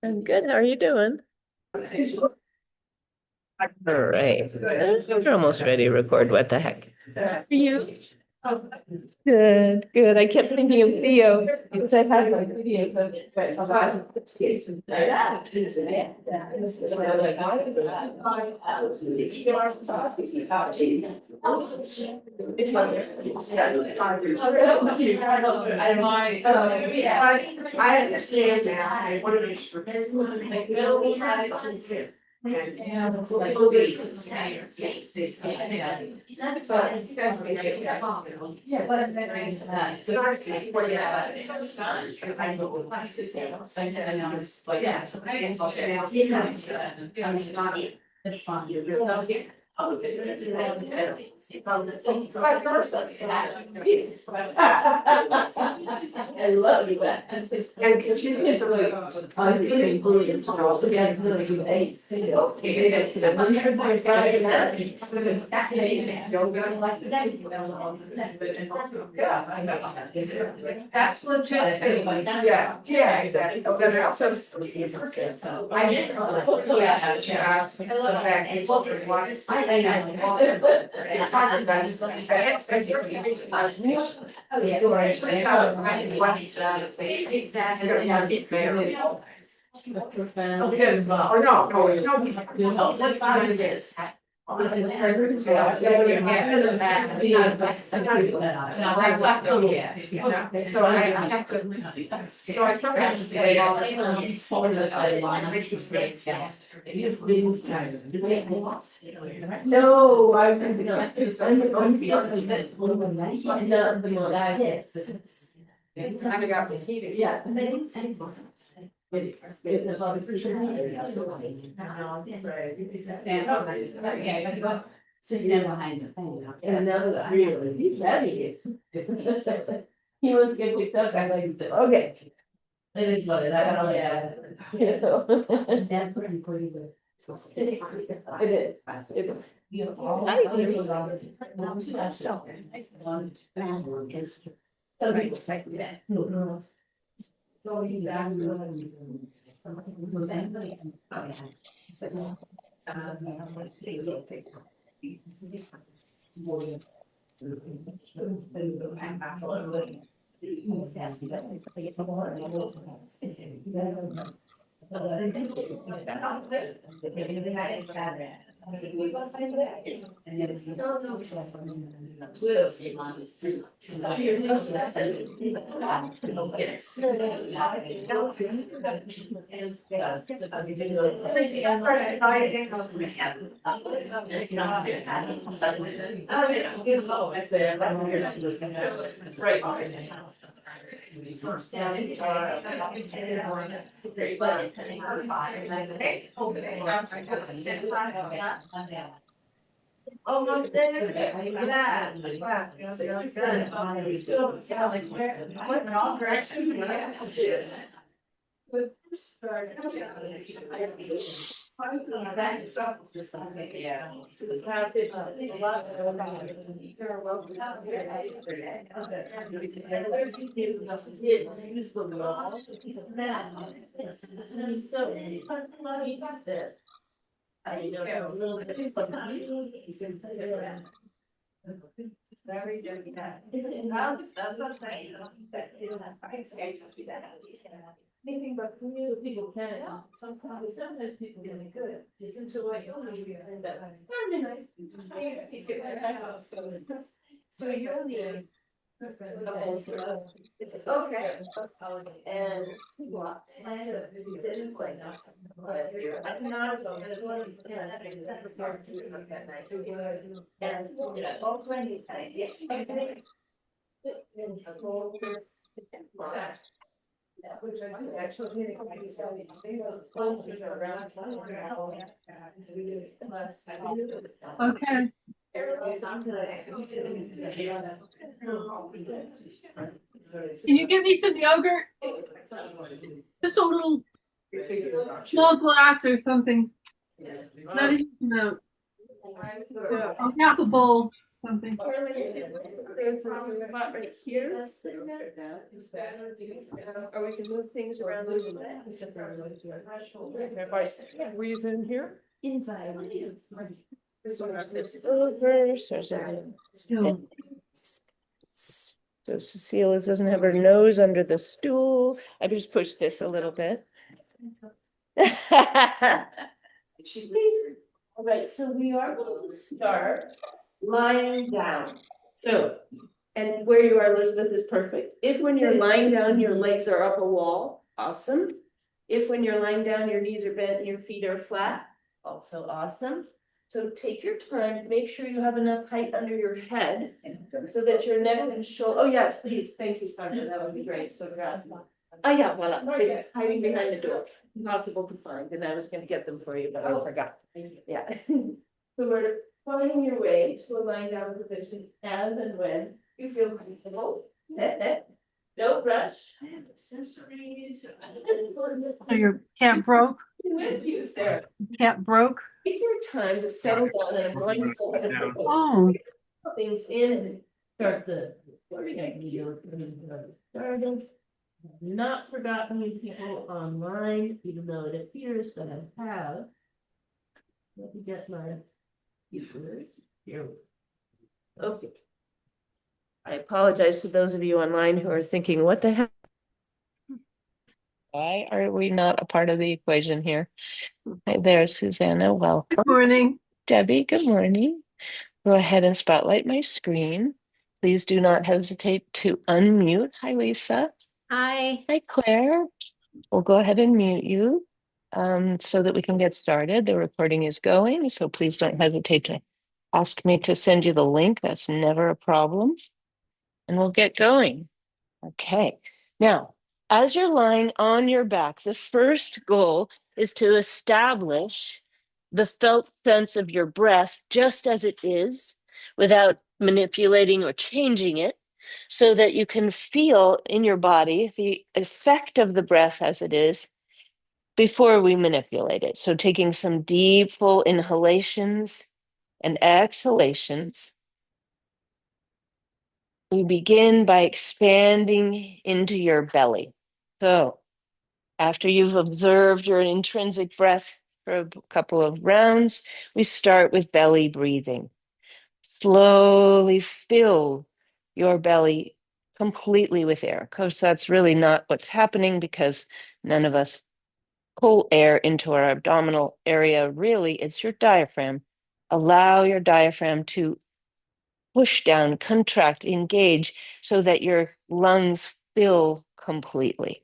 I'm good. How are you doing? All right. We're almost ready to record. What the heck? For you? Good, good. I kept thinking of Theo because I've had like videos of it. But yeah. I understand that. I want to make sure. I love you. And continue to live. That's legit. Yeah, yeah, exactly. But I also. I did. I love that. It's hard to exactly. Or no, he's. Let's not do this. So I have to. So I probably have to say. No, I was thinking like. Yes. Kind of got me heated. Yeah. Sitting there behind the phone. And that's really, he's ready. He wants to get picked up, I like, okay. It is what it is, I don't know. That's pretty good. It is. It is. Some people say that. So you got. Almost there. Yeah. Wow. Good. So, yeah, like where in all directions. I know a little bit. Very good. That's what I'm saying. Anything but so people can. Sometimes people can be good. Just to like, oh, maybe I heard that. Very nice. So you're only. Okay. And two blocks. It's like. I cannot. That's hard to look at night. Yes. All plenty. Which I think actually. Okay. Can you give me some yogurt? Just a little small glass or something. Not even, half a bowl. something. There's a spot right here. Or we can move things around this way. If I squeeze in here. Inside. Switch this over, Still, so Cecilia doesn't have her nose under the stool. I just push this a little bit. All right, so we are going to start lying down. So, and where you are, Elizabeth, is perfect. If when you're lying down, your legs are up a wall, awesome. If when you're lying down, your knees are bent and your feet are flat, also awesome. So take your time, make sure you have enough height under your head so that your neck and shoulder, oh yes, please, thank you, Sandra, that would be great, so glad. Oh yeah, voila, hiding behind the door, impossible to find, and I was gonna get them for you, but I forgot. Yeah. So we're finding your way to a lying down position as and when you feel comfortable. Don't rush. Accessories. so your cat broke? With you, Sarah. Cat broke? Take your time to settle down and I'm going to Oh, put things in and start the. Started. Not forgotten you people online, even though it appears that I have. Let me get my keywords here. Okay. I apologize to those of you online who are thinking, what the heck? Why are we not a part of the equation here? Hi there, Susanna, welcome. good morning. Debbie, good morning. Go ahead and spotlight my screen. Please do not hesitate to unmute. Hi, Lisa. Hi. Hi, Claire. We'll go ahead and mute you so that we can get started. The recording is going, so please don't hesitate to ask me to send you the link. That's never a problem. And we'll get going. Okay. Now, as you're lying on your back, the first goal is to establish the felt sense of your breath just as it is without manipulating or changing it so that you can feel in your body the effect of the breath as it is before we manipulate it. So taking some deep, full inhalations and exhalations. We begin by expanding into your belly. So after you've observed your intrinsic breath for a couple of rounds, we start with belly breathing. Slowly fill your belly completely with air. Of course, that's really not what's happening because none of us pull air into our abdominal area. Really, it's your diaphragm. Allow your diaphragm to push down, contract, engage so that your lungs fill completely.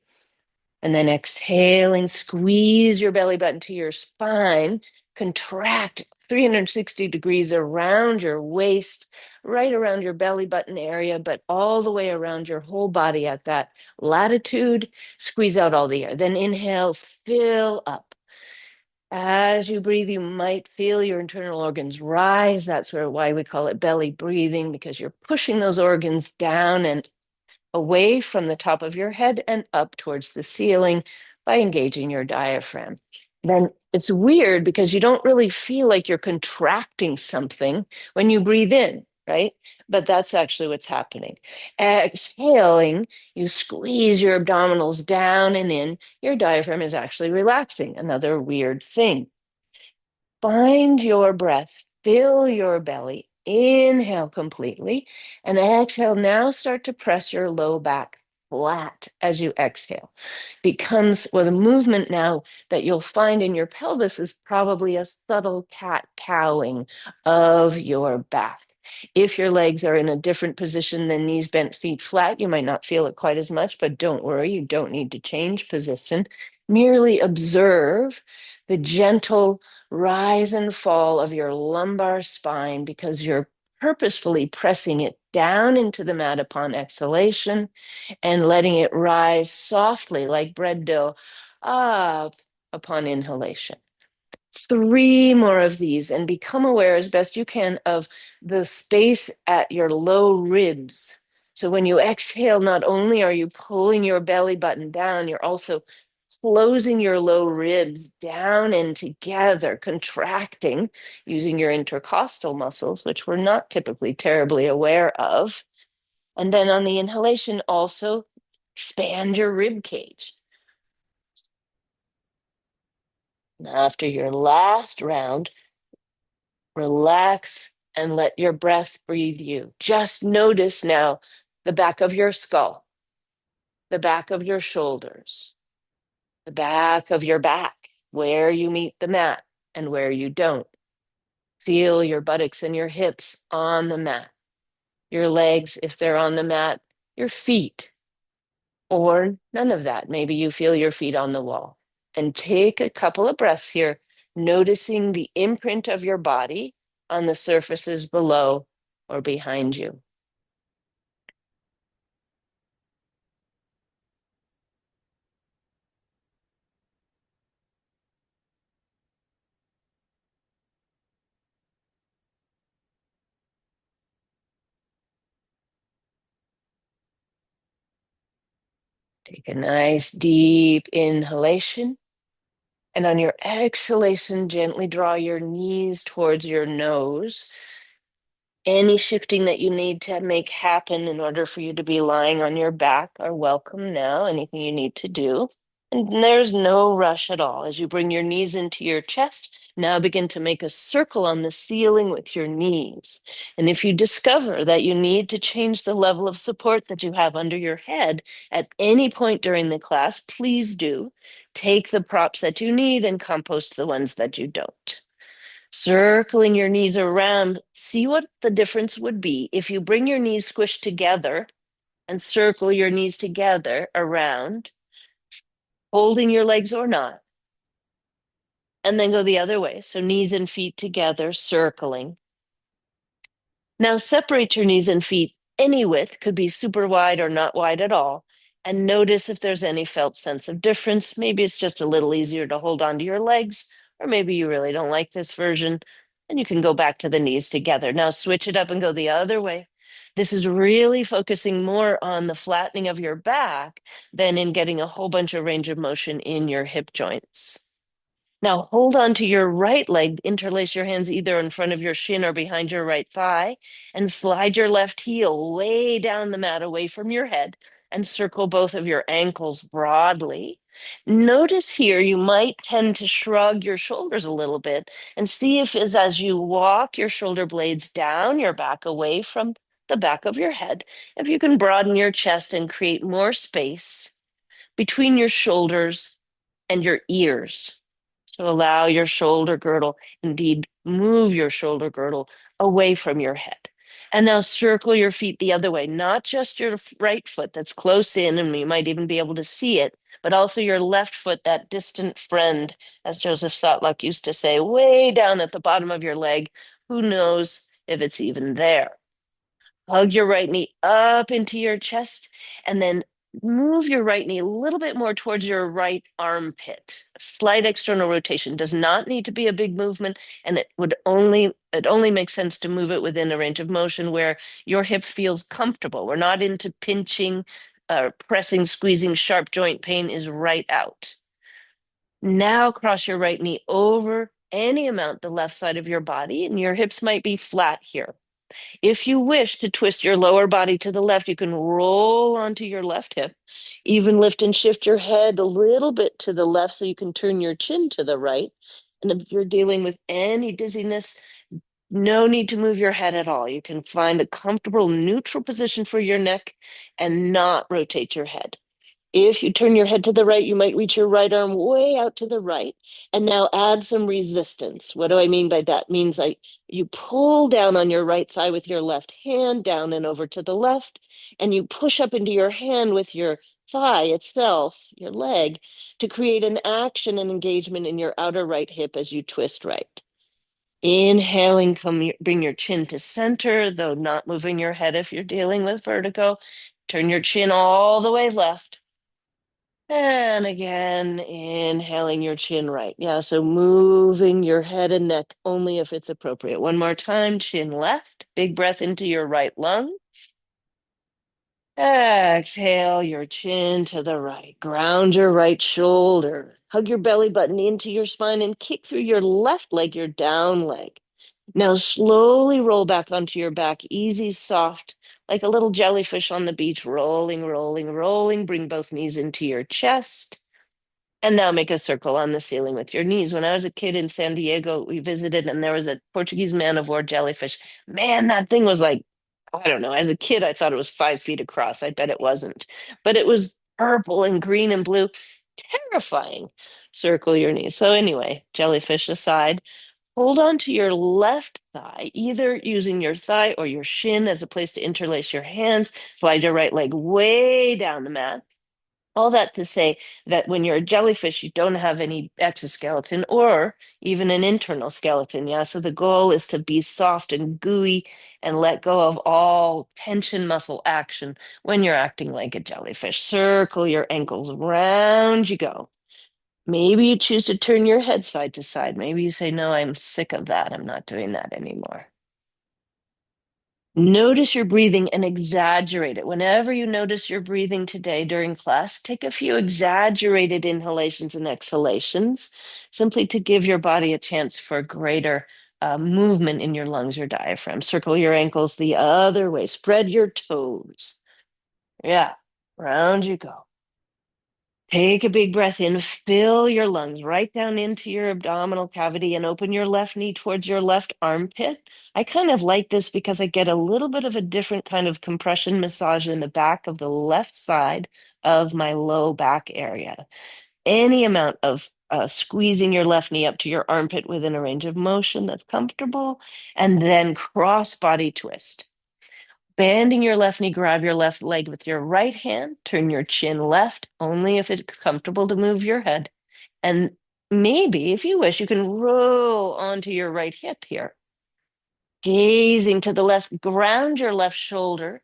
And then exhaling, squeeze your belly button to your spine, contract 360 degrees around your waist, right around your belly button area, but all the way around your whole body at that latitude. Squeeze out all the air. Then inhale, fill up. As you breathe, you might feel your internal organs rise. That's why we call it belly breathing, because you're pushing those organs down and away from the top of your head and up towards the ceiling by engaging your diaphragm. Then it's weird because you don't really feel like you're contracting something when you breathe in, right? But that's actually what's happening. Exhaling, you squeeze your abdominals down and in. Your diaphragm is actually relaxing. Another weird thing. Find your breath, fill your belly, inhale completely, and exhale. Now start to press your low back flat as you exhale. Becomes, well, the movement now that you'll find in your pelvis is probably a subtle cat cowing of your back. If your legs are in a different position than knees bent, feet flat, you might not feel it quite as much, but don't worry, you don't need to change position. Merely observe the gentle rise and fall of your lumbar spine because you're purposefully pressing it down into the mat upon exhalation and letting it rise softly like bread dough up upon inhalation. 3 more of these and become aware as best you can of the space at your low ribs. So when you exhale, not only are you pulling your belly button down, you're also closing your low ribs down and together, contracting using your intercostal muscles, which we're not typically terribly aware of. And then on the inhalation, also expand your rib cage. After your last round, relax and let your breath breathe you. Just notice now the back of your skull, the back of your shoulders, the back of your back, where you meet the mat and where you don't. Feel your buttocks and your hips on the mat, your legs, if they're on the mat, your feet, or none of that. Maybe you feel your feet on the wall. And take a couple of breaths here, noticing the imprint of your body on the surfaces below or behind you. Take a nice deep inhalation. And on your exhalation, gently draw your knees towards your nose. Any shifting that you need to make happen in order for you to be lying on your back are welcome now, anything you need to do. And there's no rush at all. As you bring your knees into your chest, now begin to make a circle on the ceiling with your knees. And if you discover that you need to change the level of support that you have under your head at any point during the class, please do. Take the props that you need and compost the ones that you don't. Circling your knees around, see what the difference would be if you bring your knees squished together and circle your knees together around, holding your legs or not, and then go the other way. So knees and feet together, circling. Now separate your knees and feet any width, could be super wide or not wide at all, and notice if there's any felt sense of difference. Maybe it's just a little easier to hold onto your legs, or maybe you really don't like this version, and you can go back to the knees together. Now switch it up and go the other way. This is really focusing more on the flattening of your back than in getting a whole bunch of range of motion in your hip joints. Now hold on to your right leg, interlace your hands either in front of your shin or behind your right thigh, and slide your left heel way down the mat away from your head and circle both of your ankles broadly. Notice here you might tend to shrug your shoulders a little bit and see if as you walk your shoulder blades down your back away from the back of your head, if you can broaden your chest and create more space between your shoulders and your ears. So allow your shoulder girdle, indeed, move your shoulder girdle away from your head. And now circle your feet the other way, not just your right foot that's close in, and you might even be able to see it, but also your left foot, that distant friend, as Joseph Sotluck used to say, way down at the bottom of your leg. Who knows if it's even there? Hug your right knee up into your chest and then move your right knee a little bit more towards your right armpit. Slight external rotation does not need to be a big movement, and it only makes sense to move it within a range of motion where your hip feels comfortable. We're not into pinching, pressing, squeezing. Sharp joint pain is right out. Now cross your right knee over any amount the left side of your body, and your hips might be flat here. If you wish to twist your lower body to the left, you can roll onto your left hip, even lift and shift your head a little bit to the left so you can turn your chin to the right. And if you're dealing with any dizziness, no need to move your head at all. You can find a comfortable neutral position for your neck and not rotate your head. If you turn your head to the right, you might reach your right arm way out to the right. And now add some resistance. What do I mean by that? It means like you pull down on your right thigh with your left hand, down and over to the left, and you push up into your hand with your thigh itself, your leg, to create an action and engagement in your outer right hip as you twist right. Inhaling, bring your chin to center, though not moving your head if you're dealing with vertigo. Turn your chin all the way left. And again, inhaling your chin right. Yeah, so moving your head and neck only if it's appropriate. One more time, chin left. Big breath into your right lung. Exhale your chin to the right. Ground your right shoulder. Hug your belly button into your spine and kick through your left leg, your down leg. Now slowly roll back onto your back, easy, soft, like a little jellyfish on the beach, rolling, rolling, rolling. Bring both knees into your chest. And now make a circle on the ceiling with your knees. When I was a kid in San Diego, we visited and there was a Portuguese man of war jellyfish. Man, that thing was like, I don't know. As a kid, I thought it was 5 feet across. I bet it wasn't. But it was purple and green and blue. Terrifying. Circle your knees. So, anyway, jellyfish aside, hold on to your left thigh, either using your thigh or your shin as a place to interlace your hands. Slide your right leg way down the mat. All that to say that when you're a jellyfish, you don't have any exoskeleton or even an internal skeleton. Yeah. So the goal is to be soft and gooey and let go of all tension muscle action when you're acting like a jellyfish. Circle your ankles, round you go. Maybe you choose to turn your head side to side. Maybe you say, no, I'm sick of that. I'm not doing that anymore. Notice your breathing and exaggerate it. Whenever you notice your breathing today during class, take a few exaggerated inhalations and exhalations, simply to give your body a chance for greater movement in your lungs or diaphragm. Circle your ankles the other way. Spread your toes. Yeah, round you go. Take a big breath in, fill your lungs right down into your abdominal cavity and open your left knee towards your left armpit. I kind of like this because I get a little bit of a different kind of compression massage in the back of the left side of my low back area. Any amount of squeezing your left knee up to your armpit within a range of motion that's comfortable, and then cross body twist. Bending your left knee, grab your left leg with your right hand, turn your chin left, only if it's comfortable to move your head. And maybe, if you wish, you can roll onto your right hip here. Gazing to the left, ground your left shoulder.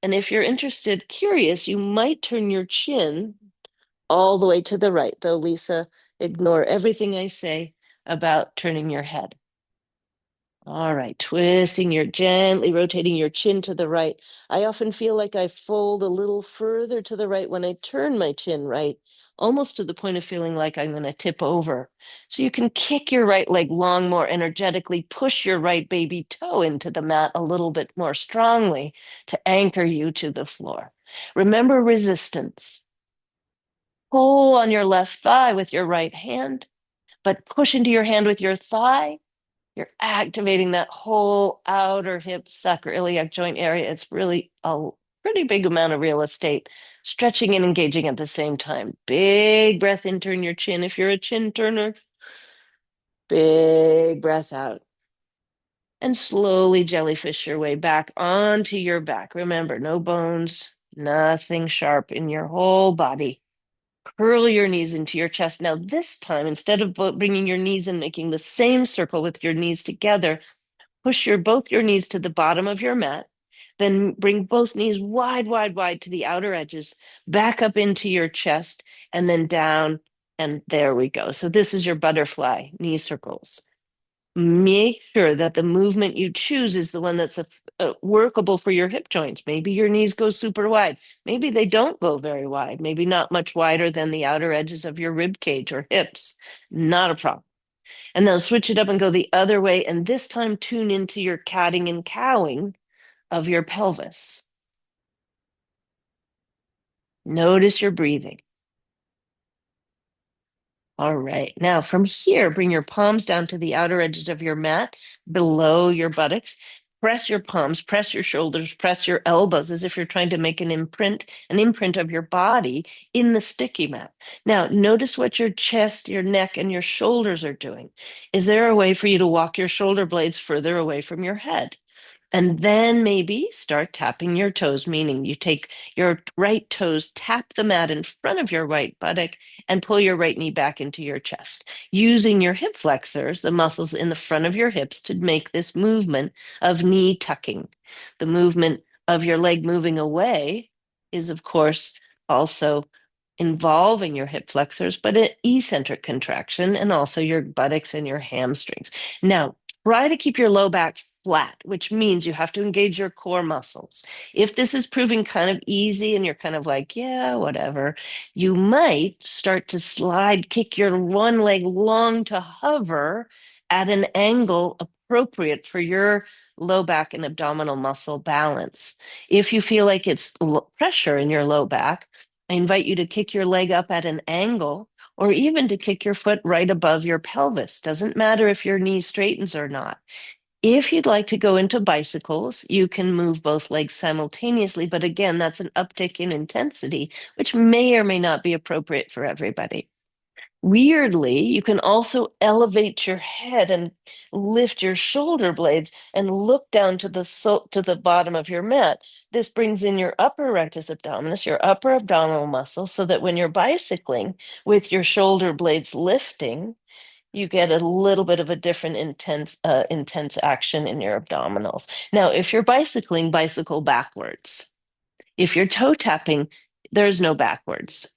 And if you're interested, curious, you might turn your chin all the way to the right, though, Lisa, ignore everything I say about turning your head. All right, gently rotating your chin to the right. I often feel like I fold a little further to the right when I turn my chin right, almost to the point of feeling like I'm going to tip over. So you can kick your right leg long more energetically, push your right baby toe into the mat a little bit more strongly to anchor you to the floor. Remember resistance. Pull on your left thigh with your right hand, but push into your hand with your thigh. You're activating that whole outer hip sacroiliac joint area. It's really a pretty big amount of real estate, stretching and engaging at the same time. Big breath in, turn your chin if you're a chin turner. Big breath out. And slowly jellyfish your way back onto your back. Remember, no bones, nothing sharp in your whole body. Curl your knees into your chest. Now, this time, instead of bringing your knees and making the same circle with your knees together, push both your knees to the bottom of your mat. Then bring both knees wide, wide, wide to the outer edges, back up into your chest, and then down. And there we go. So this is your butterfly knee circles. Make sure that the movement you choose is the one that's workable for your hip joints. Maybe your knees go super wide. Maybe they don't go very wide. Maybe not much wider than the outer edges of your rib cage or hips. Not a problem. And then switch it up and go the other way. And this time tune into your catting and cowing of your pelvis. Notice your breathing. All right. Now from here, bring your palms down to the outer edges of your mat, below your buttocks. Press your palms, press your shoulders, press your elbows as if you're trying to make an imprint of your body in the sticky mat. Now, notice what your chest, your neck, and your shoulders are doing. Is there a way for you to walk your shoulder blades further away from your head? And then maybe start tapping your toes, meaning you take your right toes, tap the mat in front of your right buttock, and pull your right knee back into your chest, using your hip flexors, the muscles in the front of your hips, to make this movement of knee tucking. The movement of your leg moving away is, of course, also involving your hip flexors, but an eccentric contraction, and also your buttocks and your hamstrings. Now, try to keep your low back flat, which means you have to engage your core muscles. If this is proving kind of easy and you're kind of like, yeah, whatever, you might start to slide, kick your one leg long to hover at an angle appropriate for your low back and abdominal muscle balance. If you feel like it's pressure in your low back, I invite you to kick your leg up at an angle or even to kick your foot right above your pelvis. Doesn't matter if your knee straightens or not. If you'd like to go into bicycles, you can move both legs simultaneously, but again, that's an uptick in intensity, which may or may not be appropriate for everybody. Weirdly, you can also elevate your head and lift your shoulder blades and look down to the bottom of your mat. This brings in your upper rectus abdominis, your upper abdominal muscle, so that when you're bicycling with your shoulder blades lifting, you get a little bit of a different intense action in your abdominals. Now, if you're bicycling, bicycle backwards. If you're toe tapping, there's no backwards.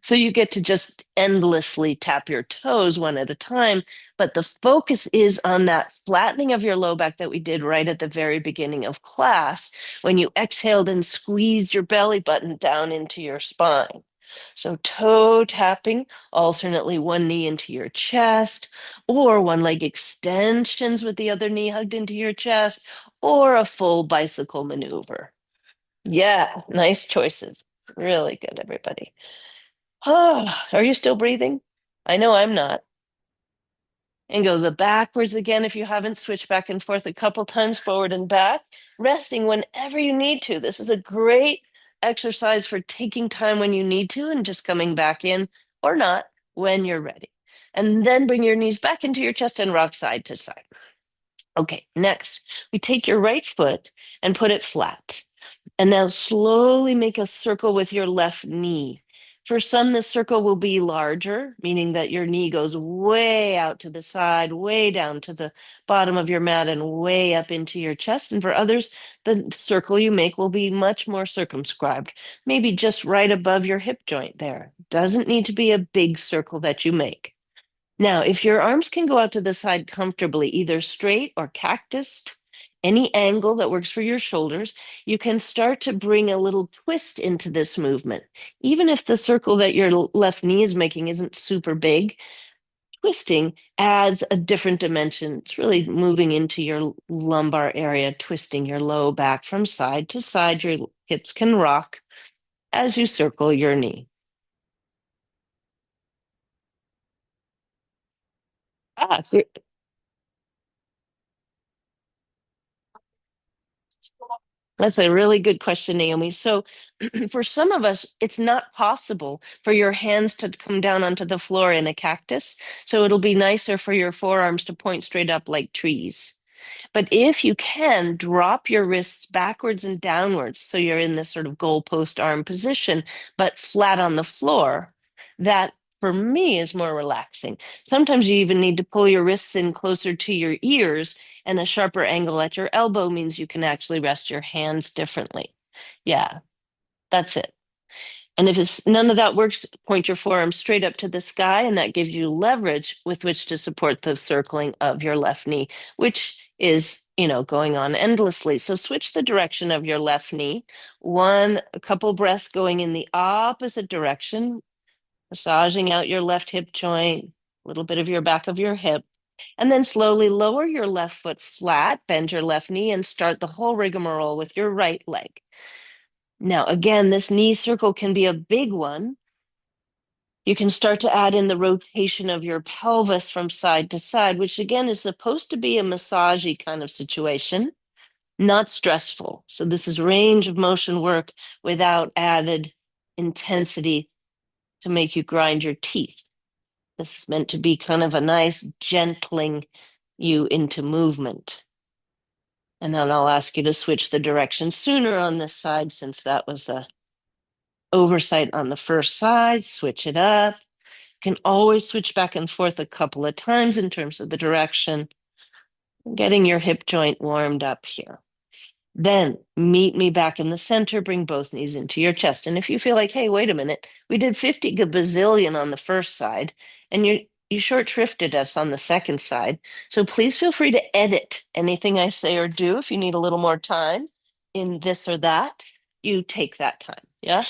So you get to just endlessly tap your toes one at a time, but the focus is on that flattening of your low back that we did right at the very beginning of class when you exhaled and squeezed your belly button down into your spine. So toe tapping, alternately one knee into your chest, or one leg extensions with the other knee hugged into your chest, or a full bicycle maneuver. Yeah, nice choices. Really good, everybody. Oh, are you still breathing? I know I'm not. And go the backwards again if you haven't switched back and forth a couple times forward and back, resting whenever you need to. This is a great exercise for taking time when you need to and just coming back in or not when you're ready. And then bring your knees back into your chest and rock side to side. Okay, next, we take your right foot and put it flat. And now slowly make a circle with your left knee. For some, this circle will be larger, meaning that your knee goes way out to the side, way down to the bottom of your mat, and way up into your chest. And for others, the circle you make will be much more circumscribed, maybe just right above your hip joint there. Doesn't need to be a big circle that you make. Now, if your arms can go out to the side comfortably, either straight or cactused, any angle that works for your shoulders, you can start to bring a little twist into this movement. Even if the circle that your left knee is making isn't super big, twisting adds a different dimension. It's really moving into your lumbar area, twisting your low back from side to side. Your hips can rock as you circle your knee. Good. That's a really good question, Naomi. So, for some of us, it's not possible for your hands to come down onto the floor in a cactus. So, it'll be nicer for your forearms to point straight up like trees. But if you can, drop your wrists backwards and downwards so you're in this sort of goalpost arm position, but flat on the floor. That for me is more relaxing. Sometimes you even need to pull your wrists in closer to your ears, and a sharper angle at your elbow means you can actually rest your hands differently. Yeah, that's it. And if it's none of that works, point your forearm straight up to the sky, and that gives you leverage with which to support the circling of your left knee, which is, going on endlessly. So switch the direction of your left knee. A couple breaths going in the opposite direction, massaging out your left hip joint, a little bit of your back of your hip. And then slowly lower your left foot flat, bend your left knee, and start the whole rigmarole with your right leg. Now, again, this knee circle can be a big one. You can start to add in the rotation of your pelvis from side to side, which again is supposed to be a massagey kind of situation, not stressful. So, this is range of motion work without added intensity to make you grind your teeth. This is meant to be kind of a nice gentling you into movement. And then I'll ask you to switch the direction sooner on this side since that was a oversight on the first side. Switch it up. Can always switch back and forth a couple of times in terms of the direction. Getting your hip joint warmed up here. Then meet me back in the center, bring both knees into your chest. And if you feel like, hey, wait a minute, we did 50 gazillion on the first side, and you short shrifted us on the second side. So please feel free to edit anything I say or do if you need a little more time in this or that. You take that time. Yeah.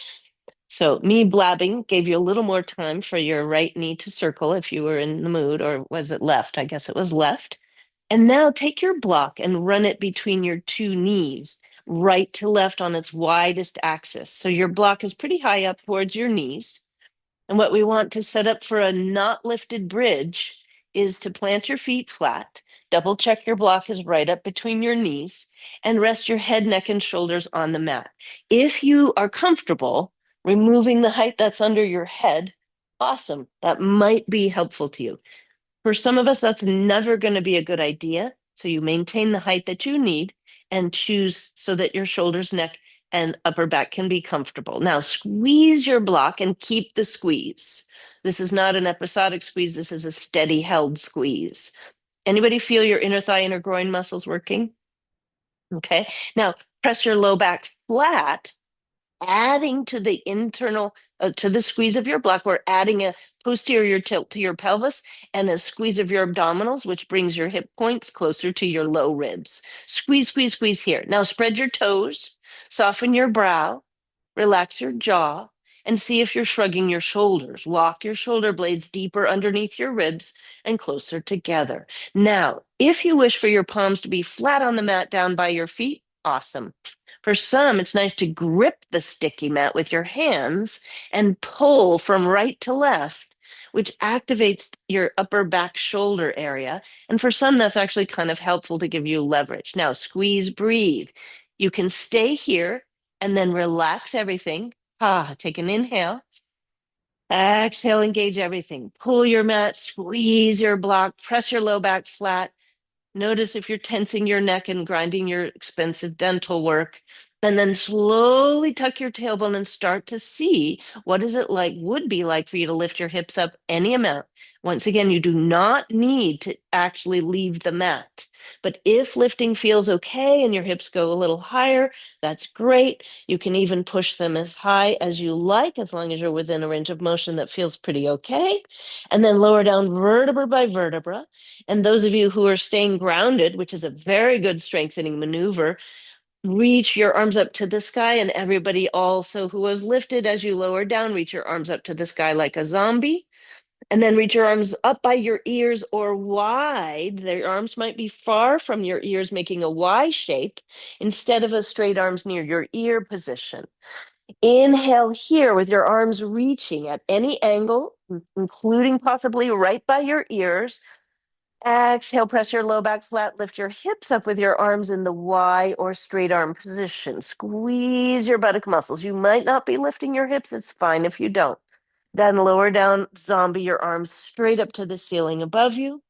So me blabbing gave you a little more time for your right knee to circle if you were in the mood, or was it left? I guess it was left. And now take your block and run it between your two knees, right to left on its widest axis. So your block is pretty high up towards your knees. And what we want to set up for a not lifted bridge is to plant your feet flat, double check your block is right up between your knees, and rest your head, neck, and shoulders on the mat. If you are comfortable removing the height that's under your head, awesome. That might be helpful to you. For some of us, that's never going to be a good idea. So you maintain the height that you need and choose so that your shoulders, neck, and upper back can be comfortable. Now squeeze your block and keep the squeeze. This is not an episodic squeeze. This is a steady held squeeze. Anybody feel your inner thigh, inner groin muscles working? Okay. Now press your low back flat, adding to the internal, to the squeeze of your block. We're adding a posterior tilt to your pelvis and a squeeze of your abdominals, which brings your hip points closer to your low ribs. Squeeze, squeeze, squeeze here. Now spread your toes, soften your brow, relax your jaw, and see if you're shrugging your shoulders. Walk your shoulder blades deeper underneath your ribs and closer together. Now, if you wish for your palms to be flat on the mat down by your feet, awesome. For some, it's nice to grip the sticky mat with your hands and pull from right to left, which activates your upper back shoulder area. And for some, that's actually kind of helpful to give you leverage. Now, squeeze, breathe. You can stay here and then relax everything. Take an inhale. Exhale, engage everything. Pull your mat, squeeze your block, press your low back flat. Notice if you're tensing your neck and grinding your expensive dental work. And then slowly tuck your tailbone and start to see what is it like, would be like for you to lift your hips up any amount. Once again, you do not need to actually leave the mat. But if lifting feels okay and your hips go a little higher, that's great. You can even push them as high as you like, as long as you're within a range of motion that feels pretty okay. And then lower down vertebra by vertebra. And those of you who are staying grounded, which is a very good strengthening maneuver, reach your arms up to the sky. And everybody also who was lifted as you lower down, reach your arms up to the sky like a zombie. And then reach your arms up by your ears or wide. Their arms might be far from your ears, making a Y shape instead of a straight arms near your ear position. Inhale here with your arms reaching at any angle, including possibly right by your ears. Exhale, press your low back flat, lift your hips up with your arms in the Y or straight arm position. Squeeze your buttock muscles. You might not be lifting your hips. It's fine if you don't. Then lower down, zombie, your arms straight up to the ceiling above you.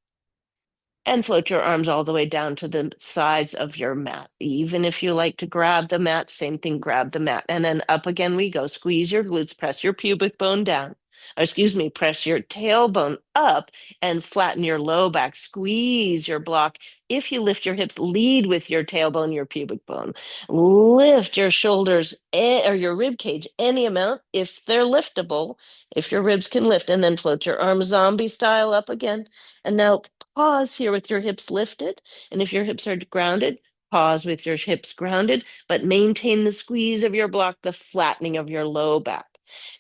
And float your arms all the way down to the sides of your mat. Even if you like to grab the mat, same thing, grab the mat. And then up again we go. Squeeze your glutes, press your pubic bone down. Or excuse me, press your tailbone up and flatten your low back. Squeeze your block. If you lift your hips, lead with your tailbone, your pubic bone. Lift your shoulders or your rib cage any amount if they're liftable, if your ribs can lift, and then float your arms zombie style up again. And now pause here with your hips lifted. And if your hips are grounded, pause with your hips grounded, but maintain the squeeze of your block, the flattening of your low back.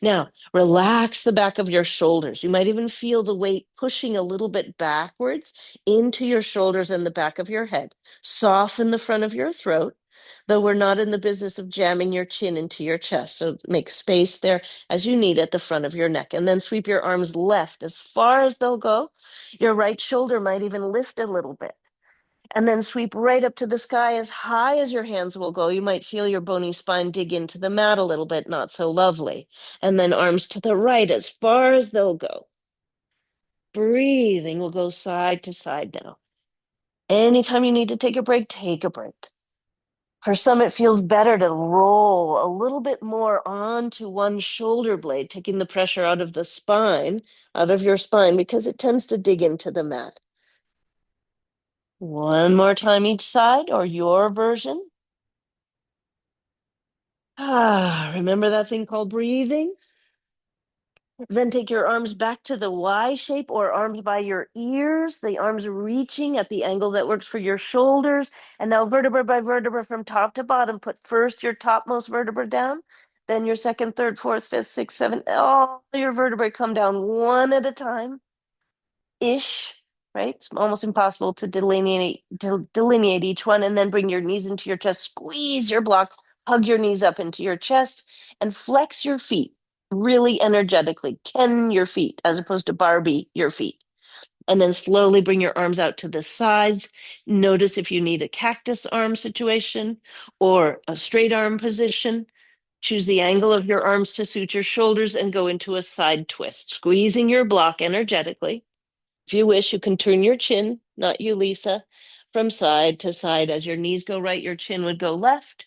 Now, relax the back of your shoulders. You might even feel the weight pushing a little bit backwards into your shoulders and the back of your head. Soften the front of your throat, though we're not in the business of jamming your chin into your chest. So make space there as you need at the front of your neck. And then sweep your arms left as far as they'll go. Your right shoulder might even lift a little bit. And then sweep right up to the sky as high as your hands will go. You might feel your bony spine dig into the mat a little bit, not so lovely. And then arms to the right as far as they'll go. Breathing will go side to side now. Anytime you need to take a break, take a break. For some, it feels better to roll a little bit more onto one shoulder blade, taking the pressure out of the spine, out of your spine, because it tends to dig into the mat. One more time each side, or your version. Remember that thing called breathing? Then take your arms back to the Y shape or arms by your ears, the arms reaching at the angle that works for your shoulders. And now vertebra by vertebra from top to bottom, put first your topmost vertebra down, then your second, third, fourth, fifth, sixth, seventh, all your vertebrae come down one at a time ish, right? It's almost impossible to delineate each one, and then bring your knees into your chest, squeeze your block, hug your knees up into your chest, and flex your feet really energetically. Ken your feet as opposed to Barbie your feet. And then slowly bring your arms out to the sides. Notice if you need a cactus arm situation or a straight arm position. Choose the angle of your arms to suit your shoulders and go into a side twist, squeezing your block energetically. If you wish, you can turn your chin, not you, Lisa, from side to side. As your knees go right, your chin would go left.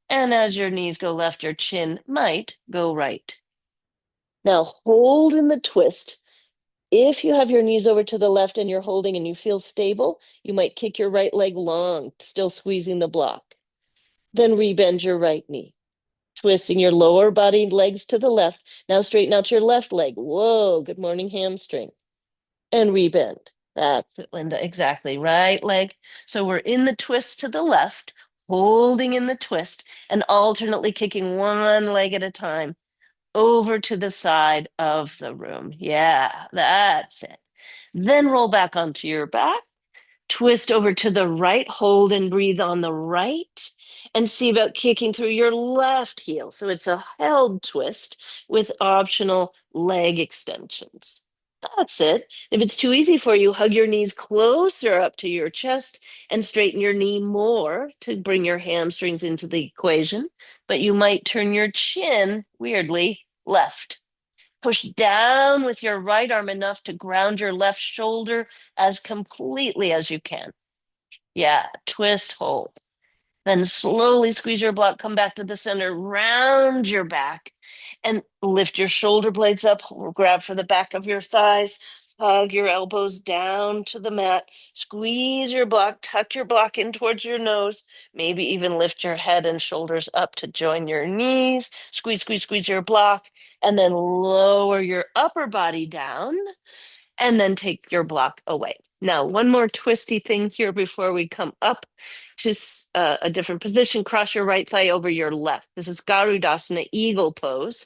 And as your knees go left, your chin might go right. Now hold in the twist. If you have your knees over to the left and you're holding and you feel stable, you might kick your right leg long, still squeezing the block. Then rebend your right knee, twisting your lower body legs to the left. Now straighten out your left leg. Whoa, good morning, hamstring. And rebend. That's it, Linda. Exactly. Right leg. So we're in the twist to the left, holding in the twist, and alternately kicking one leg at a time over to the side of the room. Yeah, that's it. Then roll back onto your back. Twist over to the right, hold and breathe on the right, and see about kicking through your left heel. So it's a held twist with optional leg extensions. That's it. If it's too easy for you, hug your knees closer up to your chest and straighten your knee more to bring your hamstrings into the equation. But you might turn your chin, weirdly, left. Push down with your right arm enough to ground your left shoulder as completely as you can. Yeah, twist, hold. Then slowly squeeze your block, come back to the center, round your back, and lift your shoulder blades up. Grab for the back of your thighs, hug your elbows down to the mat, squeeze your block, tuck your block in towards your nose, maybe even lift your head and shoulders up to join your knees. Squeeze, squeeze, squeeze your block, and then lower your upper body down and then take your block away. Now, one more twisty thing here before we come up to a different position. Cross your right thigh over your left. This is Garudasana, eagle pose,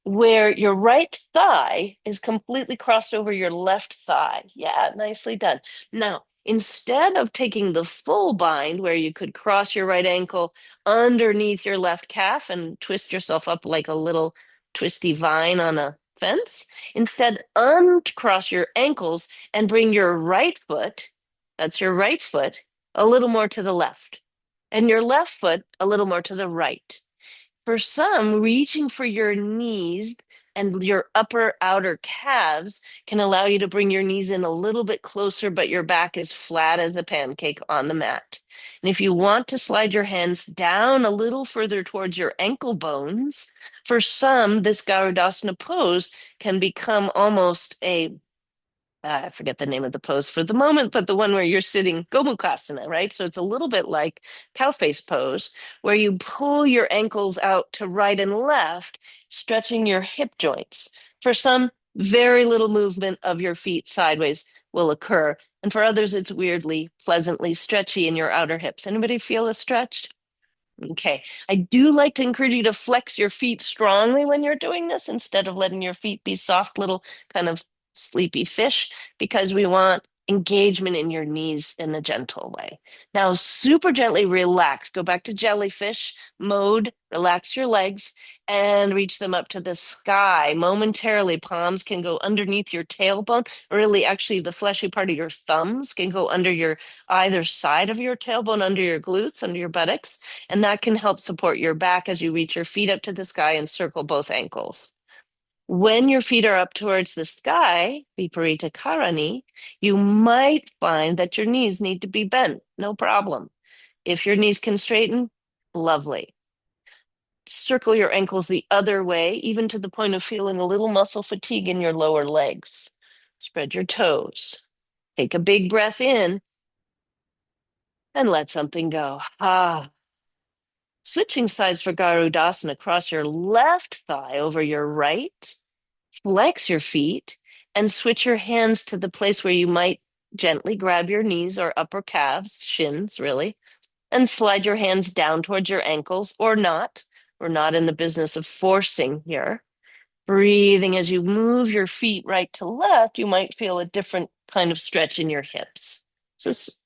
where your right thigh is completely crossed over your left thigh. Yeah, nicely done. Now, instead of taking the full bind where you could cross your right ankle underneath your left calf and twist yourself up like a little twisty vine on a fence, instead uncross your ankles and bring your right foot, that's your right foot, a little more to the left, and your left foot a little more to the right. For some, reaching for your knees and your upper outer calves can allow you to bring your knees in a little bit closer, but your back is flat as a pancake on the mat. And if you want to slide your hands down a little further towards your ankle bones, for some, this Garudasana pose can become almost a I forget the name of the pose for the moment, but the one where you're sitting Gomukhasana, right? So it's a little bit like cow face pose, where you pull your ankles out to right and left, stretching your hip joints. For some, very little movement of your feet sideways will occur. And for others, it's weirdly, pleasantly stretchy in your outer hips. Anybody feel a stretch? Okay. I do like to encourage you to flex your feet strongly when you're doing this instead of letting your feet be soft little kind of sleepy fish because we want engagement in your knees in a gentle way. Now, super gently relax. Go back to jellyfish mode. Relax your legs and reach them up to the sky. Momentarily, palms can go underneath your tailbone. Really, actually, the fleshy part of your thumbs can go under your either side of your tailbone, under your glutes, under your buttocks. And that can help support your back as you reach your feet up to the sky and circle both ankles. When your feet are up towards the sky, Viparita Karani, you might find that your knees need to be bent. No problem. If your knees can straighten, lovely. Circle your ankles the other way, even to the point of feeling a little muscle fatigue in your lower legs. Spread your toes. Take a big breath in and let something go. Ah. Switching sides for Garudasana, cross your left thigh over your right Flex your feet and switch your hands to the place where you might gently grab your knees or upper calves, shins, really, and slide your hands down towards your ankles or not. We're not in the business of forcing here. Breathing as you move your feet right to left, you might feel a different kind of stretch in your hips. Just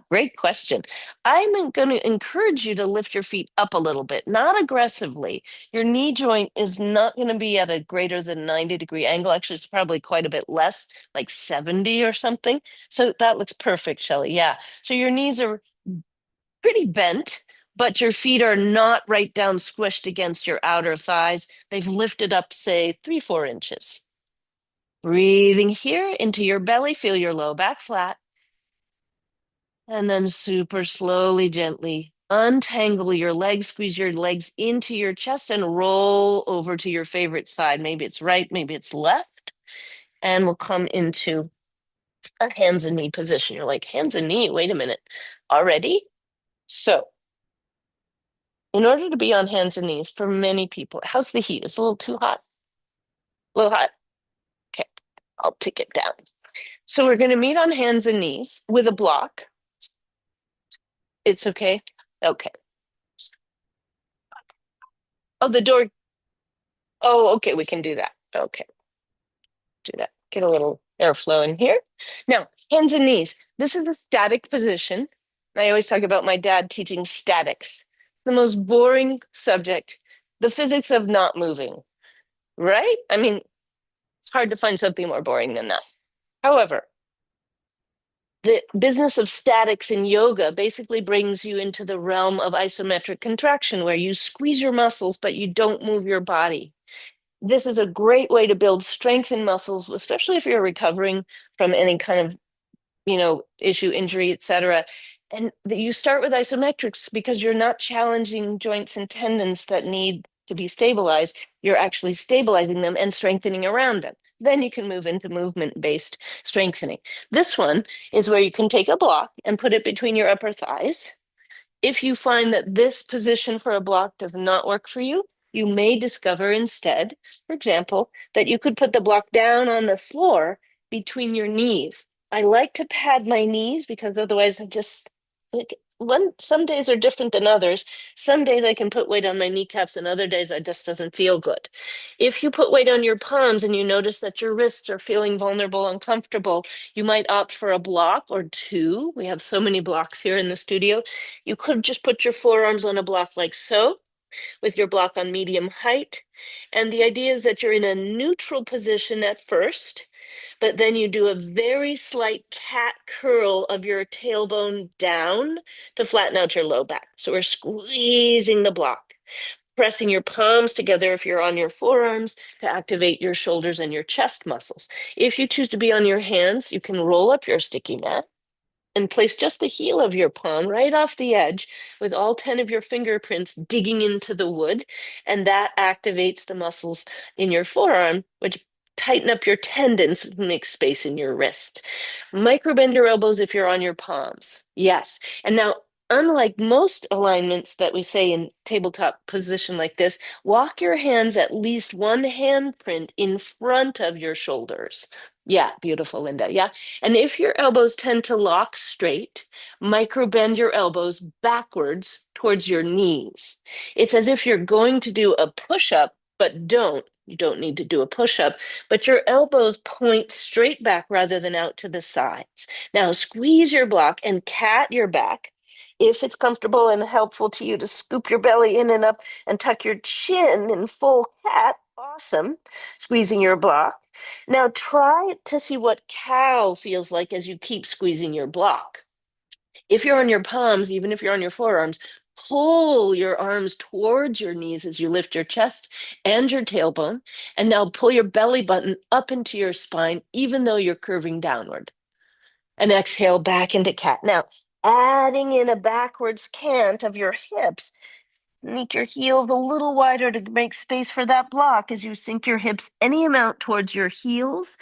great question. I'm going to encourage you to lift your feet up a little bit, not aggressively. Your knee joint is not going to be at a greater than 90-degree angle. Actually, it's probably quite a bit less, like 70 or something. So that looks perfect, Shelley. Yeah. So your knees are pretty bent, but your feet are not right down squished against your outer thighs. They've lifted up, say, 3, 4 inches. Breathing here into your belly, feel your low back flat. And then super slowly, gently untangle your legs, squeeze your legs into your chest and roll over to your favorite side. Maybe it's right, maybe it's left. And we'll come into a hands and knee position. You're like, hands and knee, wait a minute. Already? So, in order to be on hands and knees, for many people, how's the heat? It's a little too hot? A little hot? Okay, I'll take it down. So, we're going to meet on hands and knees with a block. It's okay? Okay. Oh, the door. Oh, okay, we can do that. Okay, do that. Get a little airflow in here. Now, hands and knees. This is a static position. I always talk about my dad teaching statics, the most boring subject, the physics of not moving, right? I mean, it's hard to find something more boring than that. However, the business of statics in yoga basically brings you into the realm of isometric contraction, where you squeeze your muscles, but you don't move your body. This is a great way to build strength in muscles, especially if you're recovering from any kind of, issue, injury, etc. And you start with isometrics because you're not challenging joints and tendons that need to be stabilized. You're actually stabilizing them and strengthening around them. Then you can move into movement-based strengthening. This one is where you can take a block and put it between your upper thighs. If you find that this position for a block does not work for you, you may discover instead, for example, that you could put the block down on the floor between your knees. I like to pad my knees because otherwise I just like some days are different than others. Some days I can put weight on my kneecaps and other days it just doesn't feel good. If you put weight on your palms and you notice that your wrists are feeling vulnerable, uncomfortable, you might opt for a block or two. We have so many blocks here in the studio. You could just put your forearms on a block like so, with your block on medium height. And the idea is that you're in a neutral position at first, but then you do a very slight cat curl of your tailbone down to flatten out your low back. So we're squeezing the block, pressing your palms together if you're on your forearms to activate your shoulders and your chest muscles. If you choose to be on your hands, you can roll up your sticky mat and place just the heel of your palm right off the edge with all 10 of your fingerprints digging into the wood. And that activates the muscles in your forearm, which tighten up your tendons and make space in your wrist. Microbend your elbows if you're on your palms. Yes. And now, unlike most alignments that we say in tabletop position like this, walk your hands at least one handprint in front of your shoulders. Yeah, beautiful, Linda. Yeah. And if your elbows tend to lock straight, micro bend your elbows backwards towards your knees. It's as if you're going to do a push up, but don't. You don't need to do a push up, but your elbows point straight back rather than out to the sides. Now squeeze your block and cat your back. If it's comfortable and helpful to you to scoop your belly in and up and tuck your chin in full cat, awesome. Squeezing your block. Now try to see what cow feels like as you keep squeezing your block. If you're on your palms, even if you're on your forearms, pull your arms towards your knees as you lift your chest and your tailbone. And now pull your belly button up into your spine, even though you're curving downward. And exhale back into cat. Now, adding in a backwards cant of your hips. Make your heels a little wider to make space for that block as you sink your hips any amount towards your heels.